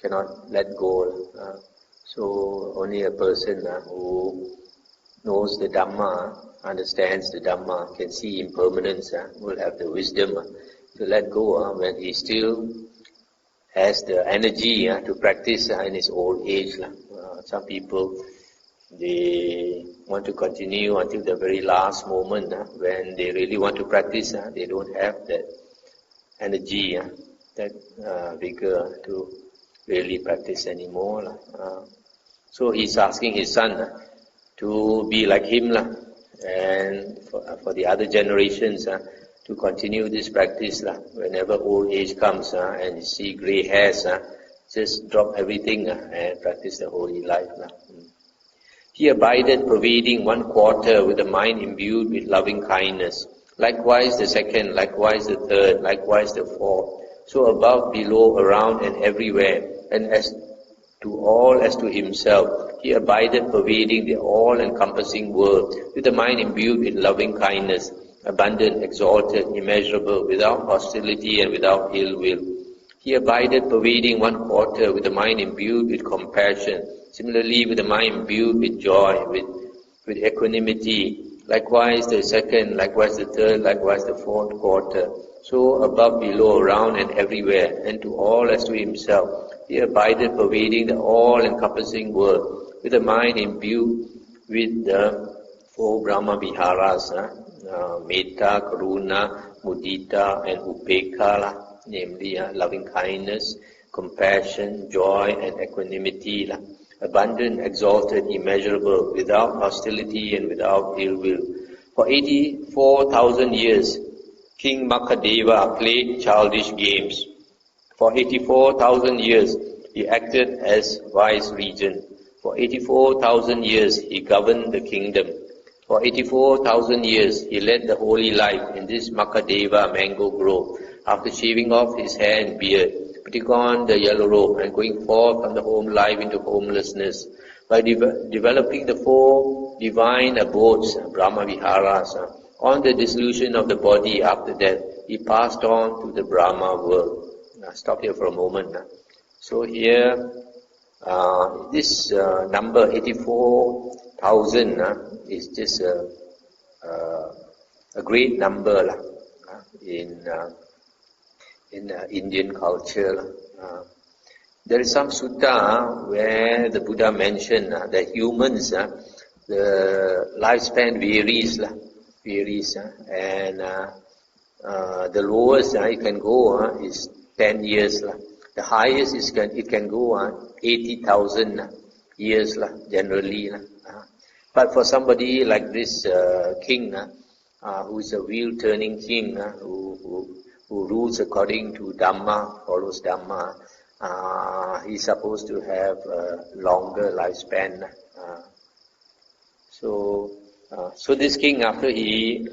cannot let go. So only a person who knows the Dhamma, understands the Dhamma, can see impermanence, will have the wisdom to let go when he still has the energy to practice in his old age. Some people, they want to continue until the very last moment. When they really want to practice, they don't have that energy, that vigor to really practice anymore. So he's asking his son to be like him, and for the other generations to continue this practice. Whenever old age comes and you see grey hairs, just drop everything and practice the holy life. He abided pervading 1/4 with the mind imbued with loving kindness. Likewise the second, likewise the third, likewise the fourth. So above, below, around and everywhere, and as to all as to himself, he abided pervading the all-encompassing world with the mind imbued with loving kindness, abundant, exalted, immeasurable, without hostility and without ill will. He abided pervading 1/4 with the mind imbued with compassion, similarly with the mind imbued with joy, with equanimity. Likewise the second, likewise the third, likewise the 4th quarter. So above, below, around and everywhere, and to all as to himself, he abided pervading the all-encompassing world with the mind imbued with the 4 Brahma Viharas, Metta, Karuna, Mudita and Upekkha, namely loving kindness, compassion, joy and equanimity, abundant, exalted, immeasurable, without hostility and without ill will. For 84,000 years, King Makhadeva played childish games. For 84,000 years, he acted as vice-regent. For 84,000 years, he governed the kingdom. For 84,000 years, he led the holy life in this Makhadeva mango grove, after shaving off his hair and beard, putting on the yellow robe and going forth from the home life into homelessness. By developing the 4 divine abodes, Brahma Viharas, on the dissolution of the body after death, he passed on to the Brahma world. Now stop here for a moment. So here, this number 84,000 is just a great number in Indian culture. There is some sutta where the Buddha mentioned that humans, the lifespan varies, and the lowest it can go is 10 years. The highest it can go 80,000 years generally. But for somebody like this king, who is a wheel-turning king, who rules according to Dhamma, follows Dhamma, he's supposed to have a longer lifespan. So this king, after he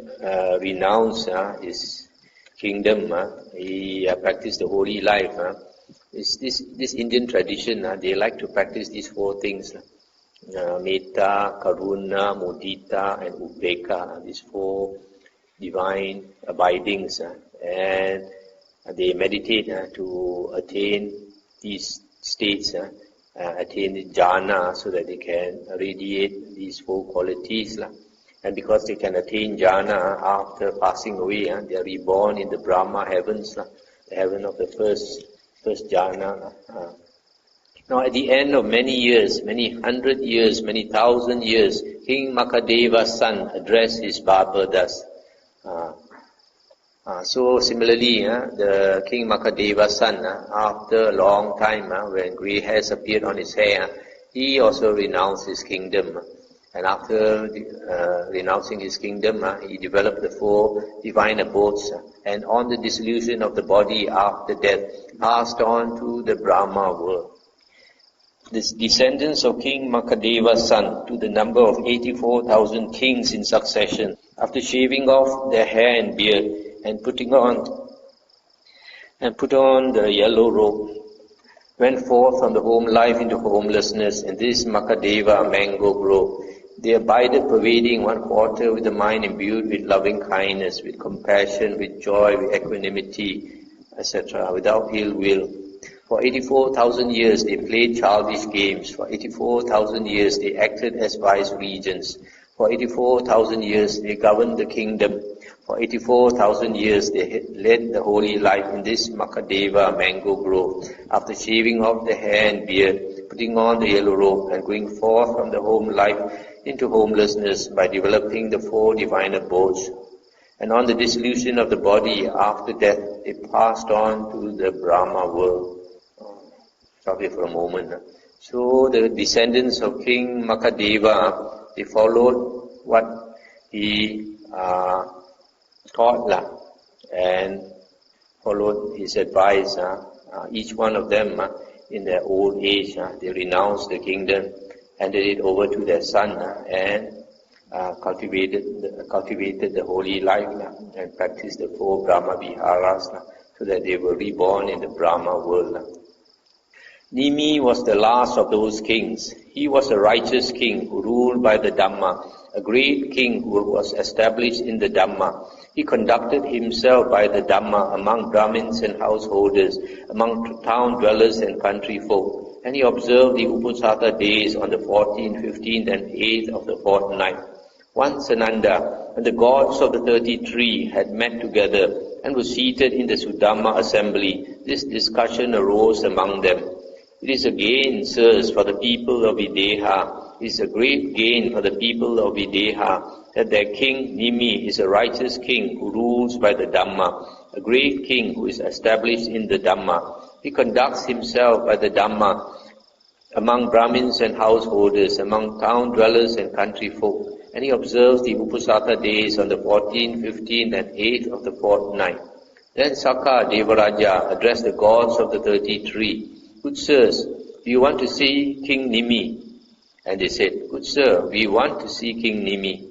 renounced his kingdom, he practiced the holy life. This Indian tradition, they like to practice these 4 things. Metta, Karuna, Mudita and Upekkha, these 4 divine abidings. And they meditate to attain these states, attain the jhana, so that they can radiate these 4 qualities. And because they can attain jhana after passing away, they are reborn in the Brahma heavens, the heaven of the first jhana. Now at the end of many years, many 100 years, many 1,000 years, King Makhadeva's son addressed his barber thus. So similarly, the King Makhadeva's son, after a long time, when grey hairs appeared on his hair, he also renounced his kingdom. And after renouncing his kingdom, he developed the 4 divine abodes, and on the dissolution of the body after death, passed on to the Brahma world. The descendants of King Makhadeva's son, to the number of 84,000 kings in succession, after shaving off their hair and beard, and put on the yellow robe, went forth from the home life into homelessness, in this Makhadeva mango grove. They abided, pervading 1/4 with the mind imbued with loving kindness, with compassion, with joy, with equanimity, etc., without ill will. For 84,000 years they played childish games. For 84,000 years they acted as vice regents. For 84,000 years they governed the kingdom. For 84,000 years they led the holy life in this Makhadeva mango grove, after shaving off the hair and beard, putting on the yellow robe, and going forth from the home life into homelessness by developing the 4 divine abodes. And on the dissolution of the body after death, they passed on to the Brahma world. Stop here for a moment. So the descendants of King Makhadeva, they followed what he taught and followed his advice. Each one of them, in their old age, they renounced the kingdom, handed it over to their son, and cultivated the holy life and practiced the 4 Brahma Viharas, so that they were reborn in the Brahma world. Nimi was the last of those kings. He was a righteous king who ruled by the Dhamma, a great king who was established in the Dhamma. He conducted himself by the Dhamma among Brahmins and householders, among town dwellers and country folk, and he observed the Uposatha days on the 14th, 15th and 8th of the fortnight. Once Ananda, when the gods of the 33 had met together and were seated in the Sudhamma assembly, this discussion arose among them. It is a gain, sirs, for the people of Videha. It is a great gain for the people of Videha that their king Nimi is a righteous king who rules by the Dhamma, a great king who is established in the Dhamma. He conducts himself by the Dhamma among Brahmins and householders, among town dwellers and country folk, and he observes the Uposatha days on the 14th, 15th and 8th of the fortnight. Then Sakka Devaraja addressed the gods of the 33. Good sirs, do you want to see King Nimi? And they said, good sir, we want to see King Nimi.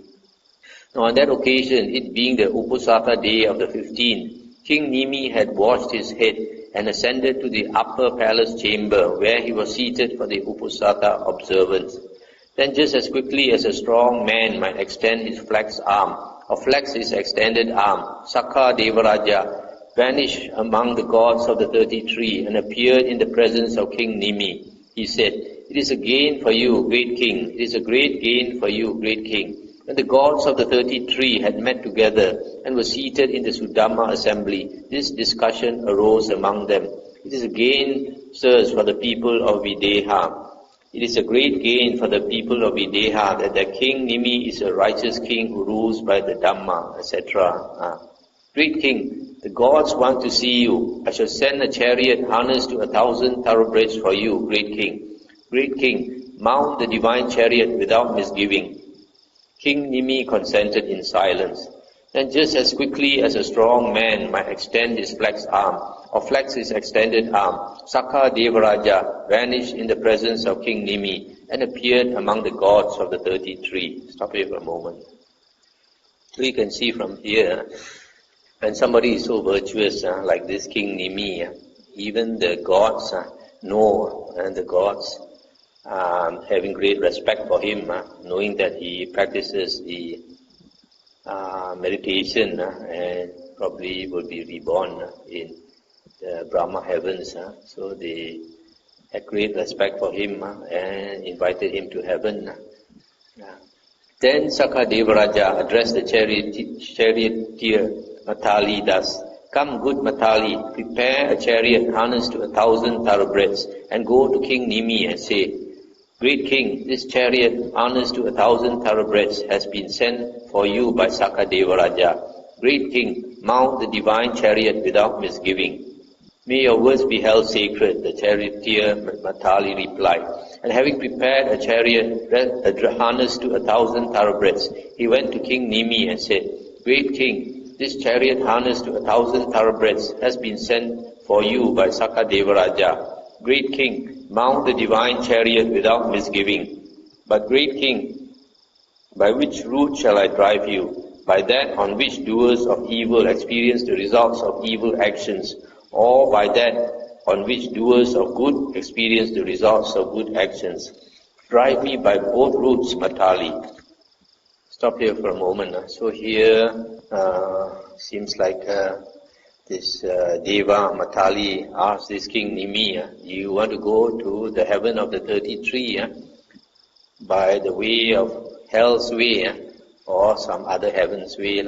Now on that occasion, it being the Uposatha day of the 15th, King Nimi had washed his head and ascended to the upper palace chamber where he was seated for the Uposatha observance. Then just as quickly as a strong man might extend his flexed arm, or flex his extended arm, Sakka Devaraja vanished among the gods of the 33 and appeared in the presence of King Nimi. He said, it is a gain for you, great king. It is a great gain for you, great king. When the gods of the 33 had met together and were seated in the Sudhamma assembly, this discussion arose among them. It is a gain, sirs, for the people of Videha. It is a great gain for the people of Videha that their king Nimi is a righteous king who rules by the Dhamma, etc. Great king, the gods want to see you. I shall send a chariot harnessed to 1,000 thoroughbreds for you, great king. Great king, mount the divine chariot without misgiving. King Nimi consented in silence. Then just as quickly as a strong man might extend his flexed arm, or flex his extended arm, Sakka Devaraja vanished in the presence of King Nimi and appeared among the gods of the 33. Stop here for a moment. So you can see from here, when somebody is so virtuous like this King Nimi, even the gods know, and the gods having great respect for him, knowing that he practices the meditation and probably will be reborn in the Brahma heavens. So they had great respect for him and invited him to heaven. Then Sakka Devaraja addressed the charioteer Matali thus, come, good Matali, prepare a chariot harnessed to 1,000 thoroughbreds and go to King Nimi and say, great king, this chariot harnessed to 1,000 thoroughbreds has been sent for you by Sakka Devaraja. Great king, mount the divine chariot without misgiving. May your words be held sacred, the charioteer Matali replied. And having prepared a chariot harnessed to 1,000 thoroughbreds, he went to King Nimi and said, "Great king, this chariot harnessed to 1,000 thoroughbreds has been sent for you by Sakadevaraja. Great king, mount the divine chariot without misgiving. But great king, by which route shall I drive you? By that on which doers of evil experience the results of evil actions, or by that on which doers of good experience the results of good actions? Drive me by both routes, Matali." Stop here for a moment. So here seems like this Deva Matali asked this King Nimi, "You want to go to the heaven of the 33 by the way of hell's way or some other heaven's way?"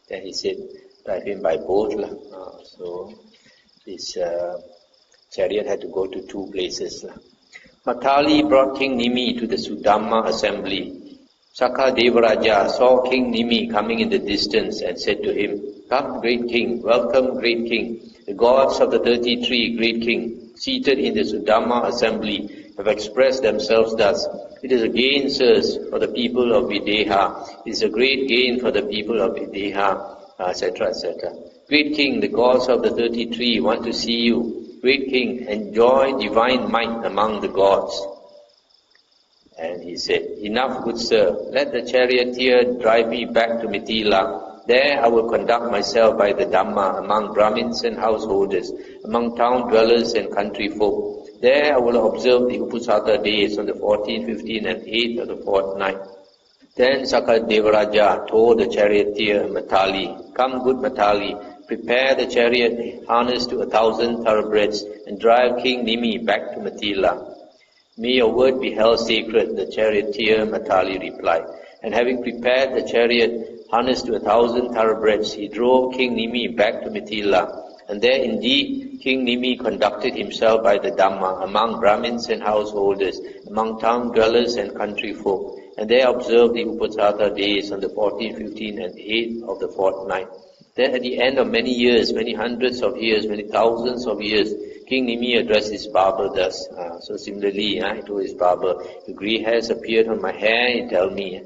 Then he said, "Drive him by boat." So this chariot had to go to two places. Matali brought King Nimi to the Sudhamma assembly. Sakadevaraja saw King Nimi coming in the distance and said to him, "Come, great king, welcome, great king. The gods of the 33, great king, seated in the Sudhamma assembly, have expressed themselves thus. It is a gain, sirs, for the people of Videha. It is a great gain for the people of Videha," etc., etc. "Great king, the gods of the 33 want to see you. Great king, enjoy divine might among the gods." And he said, "Enough, good sir. Let the charioteer drive me back to Mithila. There I will conduct myself by the Dhamma among Brahmins and householders, among town dwellers and country folk. There I will observe the Upusata days on the 14th, 15th and 8th of the fortnight." Then Sakadevaraja told the charioteer Matali, "Come, good Matali, prepare the chariot harnessed to 1,000 thoroughbreds and drive King Nimi back to Mithila." "May your word be held sacred," the charioteer Matali replied. And having prepared the chariot harnessed to 1,000 thoroughbreds, he drove King Nimi back to Mithila. And there indeed King Nimi conducted himself by the Dhamma among Brahmins and householders, among town dwellers and country folk. And there observed the Upasata days on the 14th, 15th and 8th of the fortnight. Then at the end of many years, many hundreds of years, many thousands of years, King Nimi addressed his barber thus. So similarly, he told his barber, "If grey hairs appeared on my hair, he tell me."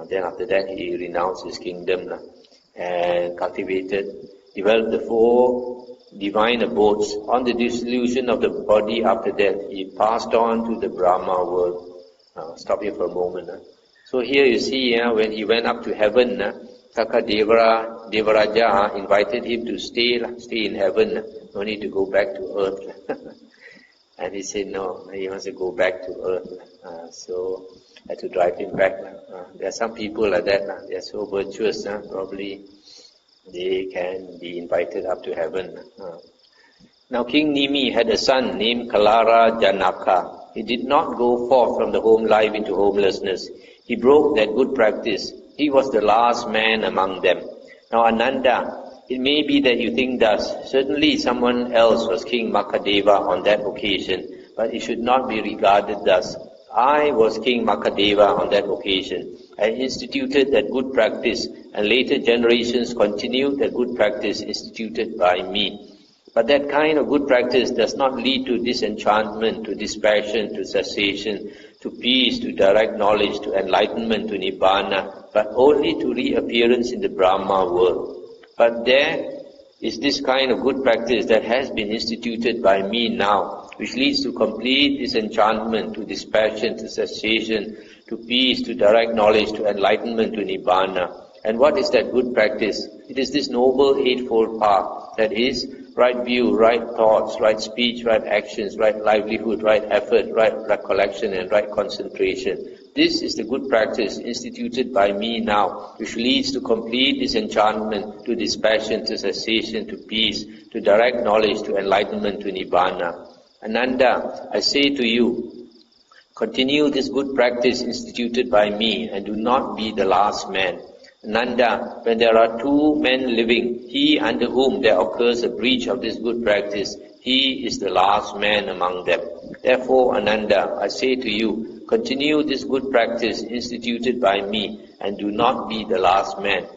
Then after that, he renounced his kingdom and developed the 4 divine abodes. On the dissolution of the body after death, he passed on to the Brahma world. Stop here for a moment. So here you see, when he went up to heaven, Sakadevaraja invited him to stay in heaven. No need to go back to earth. And he said no, he wants to go back to earth. So I had to drive him back. There are some people like that. They are so virtuous. Probably they can be invited up to heaven. Now King Nimi had a son named Kalara Janaka. He did not go forth from the home life into homelessness. He broke that good practice. He was the last man among them. Now Ananda, it may be that you think thus. Certainly someone else was King Makhadeva on that occasion, but it should not be regarded thus. I was King Makhadeva on that occasion. I instituted that good practice, and later generations continued that good practice instituted by me. But that kind of good practice does not lead to disenchantment, to dispassion, to cessation, to peace, to direct knowledge, to enlightenment, to Nibbana, but only to reappearance in the Brahma world. But there is this kind of good practice that has been instituted by me now, which leads to complete disenchantment, to dispassion, to cessation, to peace, to direct knowledge, to enlightenment, to Nibbana. And what is that good practice? It is this noble eightfold path, that is, right view, right thoughts, right speech, right actions, right livelihood, right effort, right recollection, and right concentration. This is the good practice instituted by me now, which leads to complete disenchantment, to dispassion, to cessation, to peace, to direct knowledge, to enlightenment, to Nibbana. Ananda, I say to you, continue this good practice instituted by me, and do not be the last man. Ananda, when there are 2 men living, he under whom there occurs a breach of this good practice, he is the last man among them. Therefore, Ananda, I say to you, continue this good practice instituted by me, and do not be the last man.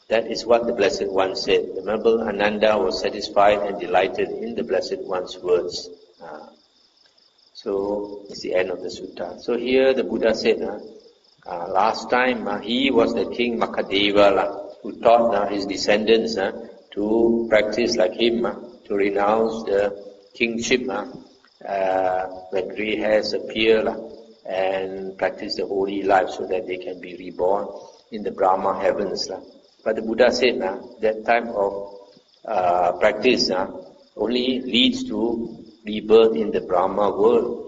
That is what the Blessed One said. The noble Ananda was satisfied and delighted in the Blessed One's words. So it's the end of the sutta. So here the Buddha said, last time he was the king Makhadeva who taught his descendants to practice like him, to renounce the kingship when grey hairs appear and practice the holy life so that they can be reborn in the Brahma heavens. But the Buddha said that type of practice only leads to rebirth in the Brahma world.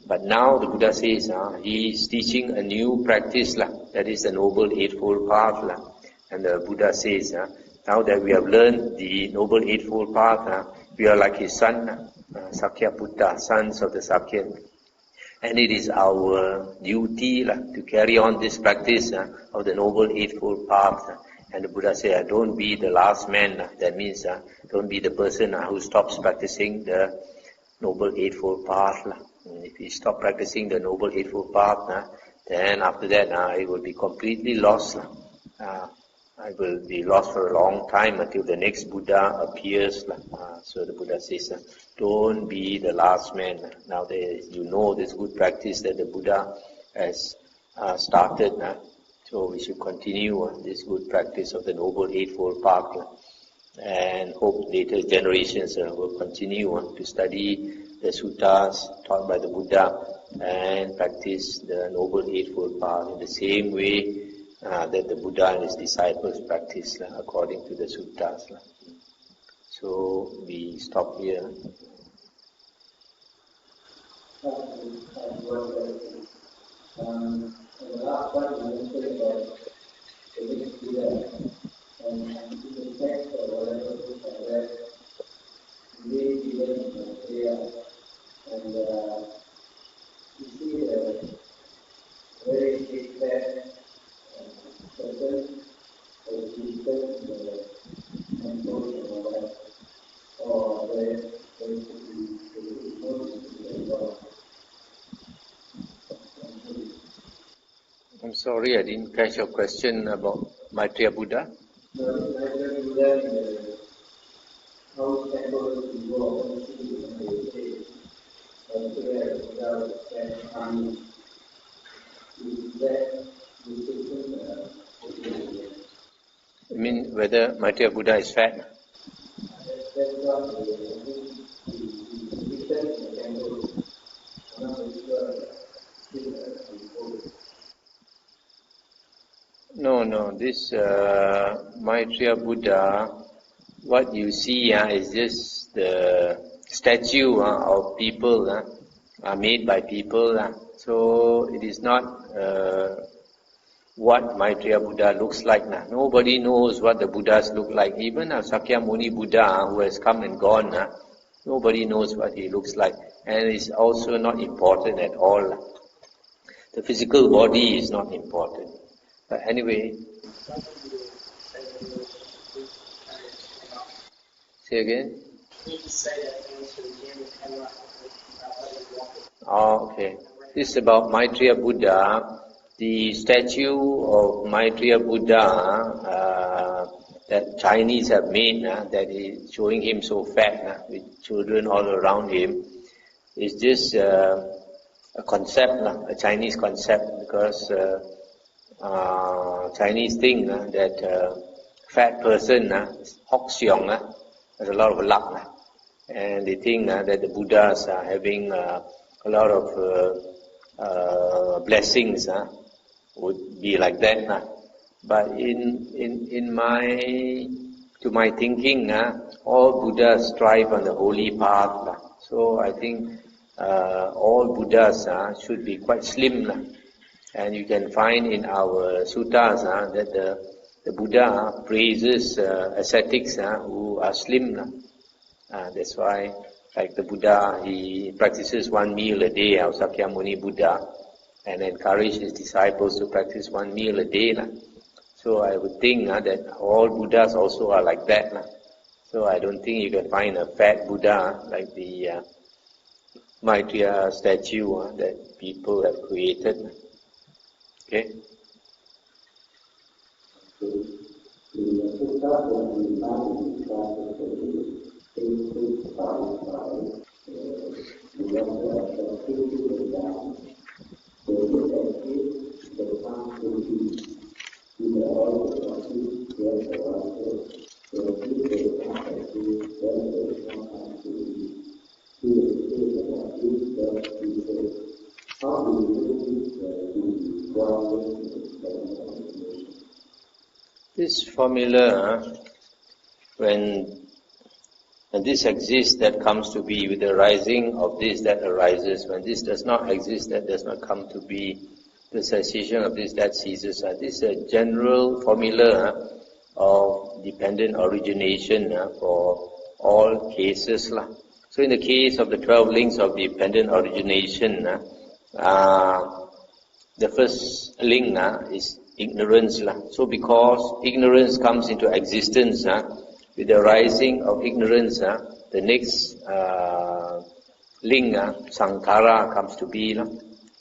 But now the Buddha says he is teaching a new practice, that is the Noble Eightfold Path. And the Buddha says, now that we have learned the Noble Eightfold Path, we are like his son, Sakya Buddha, sons of the Sakya. And it is our duty to carry on this practice of the Noble Eightfold Path. And the Buddha said, don't be the last man. That means don't be the person who stops practicing the Noble Eightfold Path. If you stop practicing the Noble Eightfold Path, then after that it will be completely lost. I will be lost for a long time until the next Buddha appears. So the Buddha says, don't be the last man. Now you know this good practice that the Buddha has started. So we should continue this good practice of the Noble Eightfold Path. And hope later generations will continue to study the suttas taught by the Buddha and practice the Noble Eightfold Path in the same way that the Buddha and his disciples practice according to the suttas. So we stop here. The last part you mentioned that the next Buddha and in the text or whatever book I read, they given prayer and you see a very big fact person or people in the temple and all that, or where basically the emotions to God. I'm sorry, I didn't catch your question about Maitreya Buddha. No, Maitreya Buddha in the house temple you go and see and they say, Maitreya Buddha and army. Is that decision? You mean whether Maitreya Buddha is fat? That's what the research in the temple, I'm not sure. No. This Maitreya Buddha, what you see is just the statue of people, made by people. So it is not what Maitreya Buddha looks like. Nobody knows what the Buddhas look like. Even Sakyamuni Buddha, who has come and gone, nobody knows what he looks like. And it's also not important at all. The physical body is not important. But anyway, say again? Oh, okay. This is about Maitreya Buddha. The statue of Maitreya Buddha that Chinese have made, that is showing him so fat with children all around him, is just a concept, a Chinese concept, because Chinese think that fat person, Hock Xiong, has a lot of luck, and they think that the Buddhas are having a lot of blessings, would be like that. But to my thinking, all Buddhas strive on the holy path. So I think all Buddhas should be quite slim. And you can find in our suttas that the Buddha praises ascetics who are slim. That's why, like the Buddha, he practices 1 meal a day, our Sakyamuni Buddha, and encourage his disciples to practice 1 meal a day. So I would think that all Buddhas also are like that. So I don't think you can find a fat Buddha like the Maitreya statue that people have created. Okay? This formula, when this exists, that comes to be. With the rising of this, that arises. When this does not exist, that does not come to be. The cessation of this, that ceases. This is a general formula of dependent origination for all cases. So in the case of the 12 links of dependent origination, the first link is ignorance. So because ignorance comes into existence, with the rising of ignorance, the next link, sankhara, comes to be.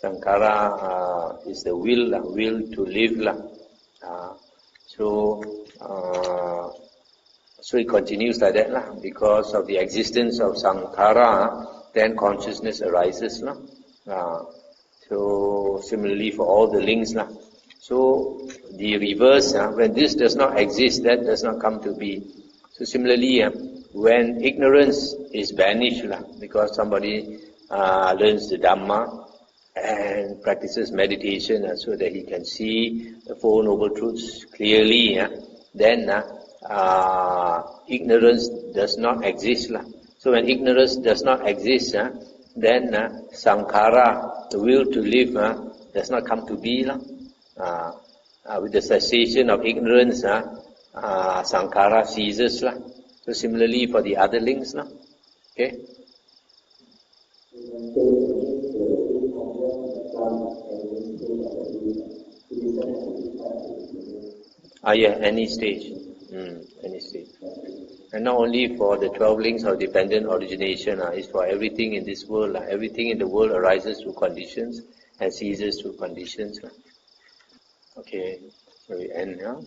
Sankhara is the will to live. So it continues like that. Because of the existence of sankhara, then consciousness arises. So similarly for all the links. So the reverse, when this does not exist, that does not come to be. So similarly, when ignorance is banished, because somebody learns the Dhamma and practices meditation so that he can see the Four Noble Truths clearly, then ignorance does not exist. So when ignorance does not exist, then sankhara, the will to live, does not come to be. With the cessation of ignorance, sankhara ceases. So similarly for the other links. Okay? Yeah, any stage. Any stage. And not only for the 12 links of dependent origination, it's for everything in this world. Everything in the world arises through conditions and ceases through conditions. Okay, so we end now.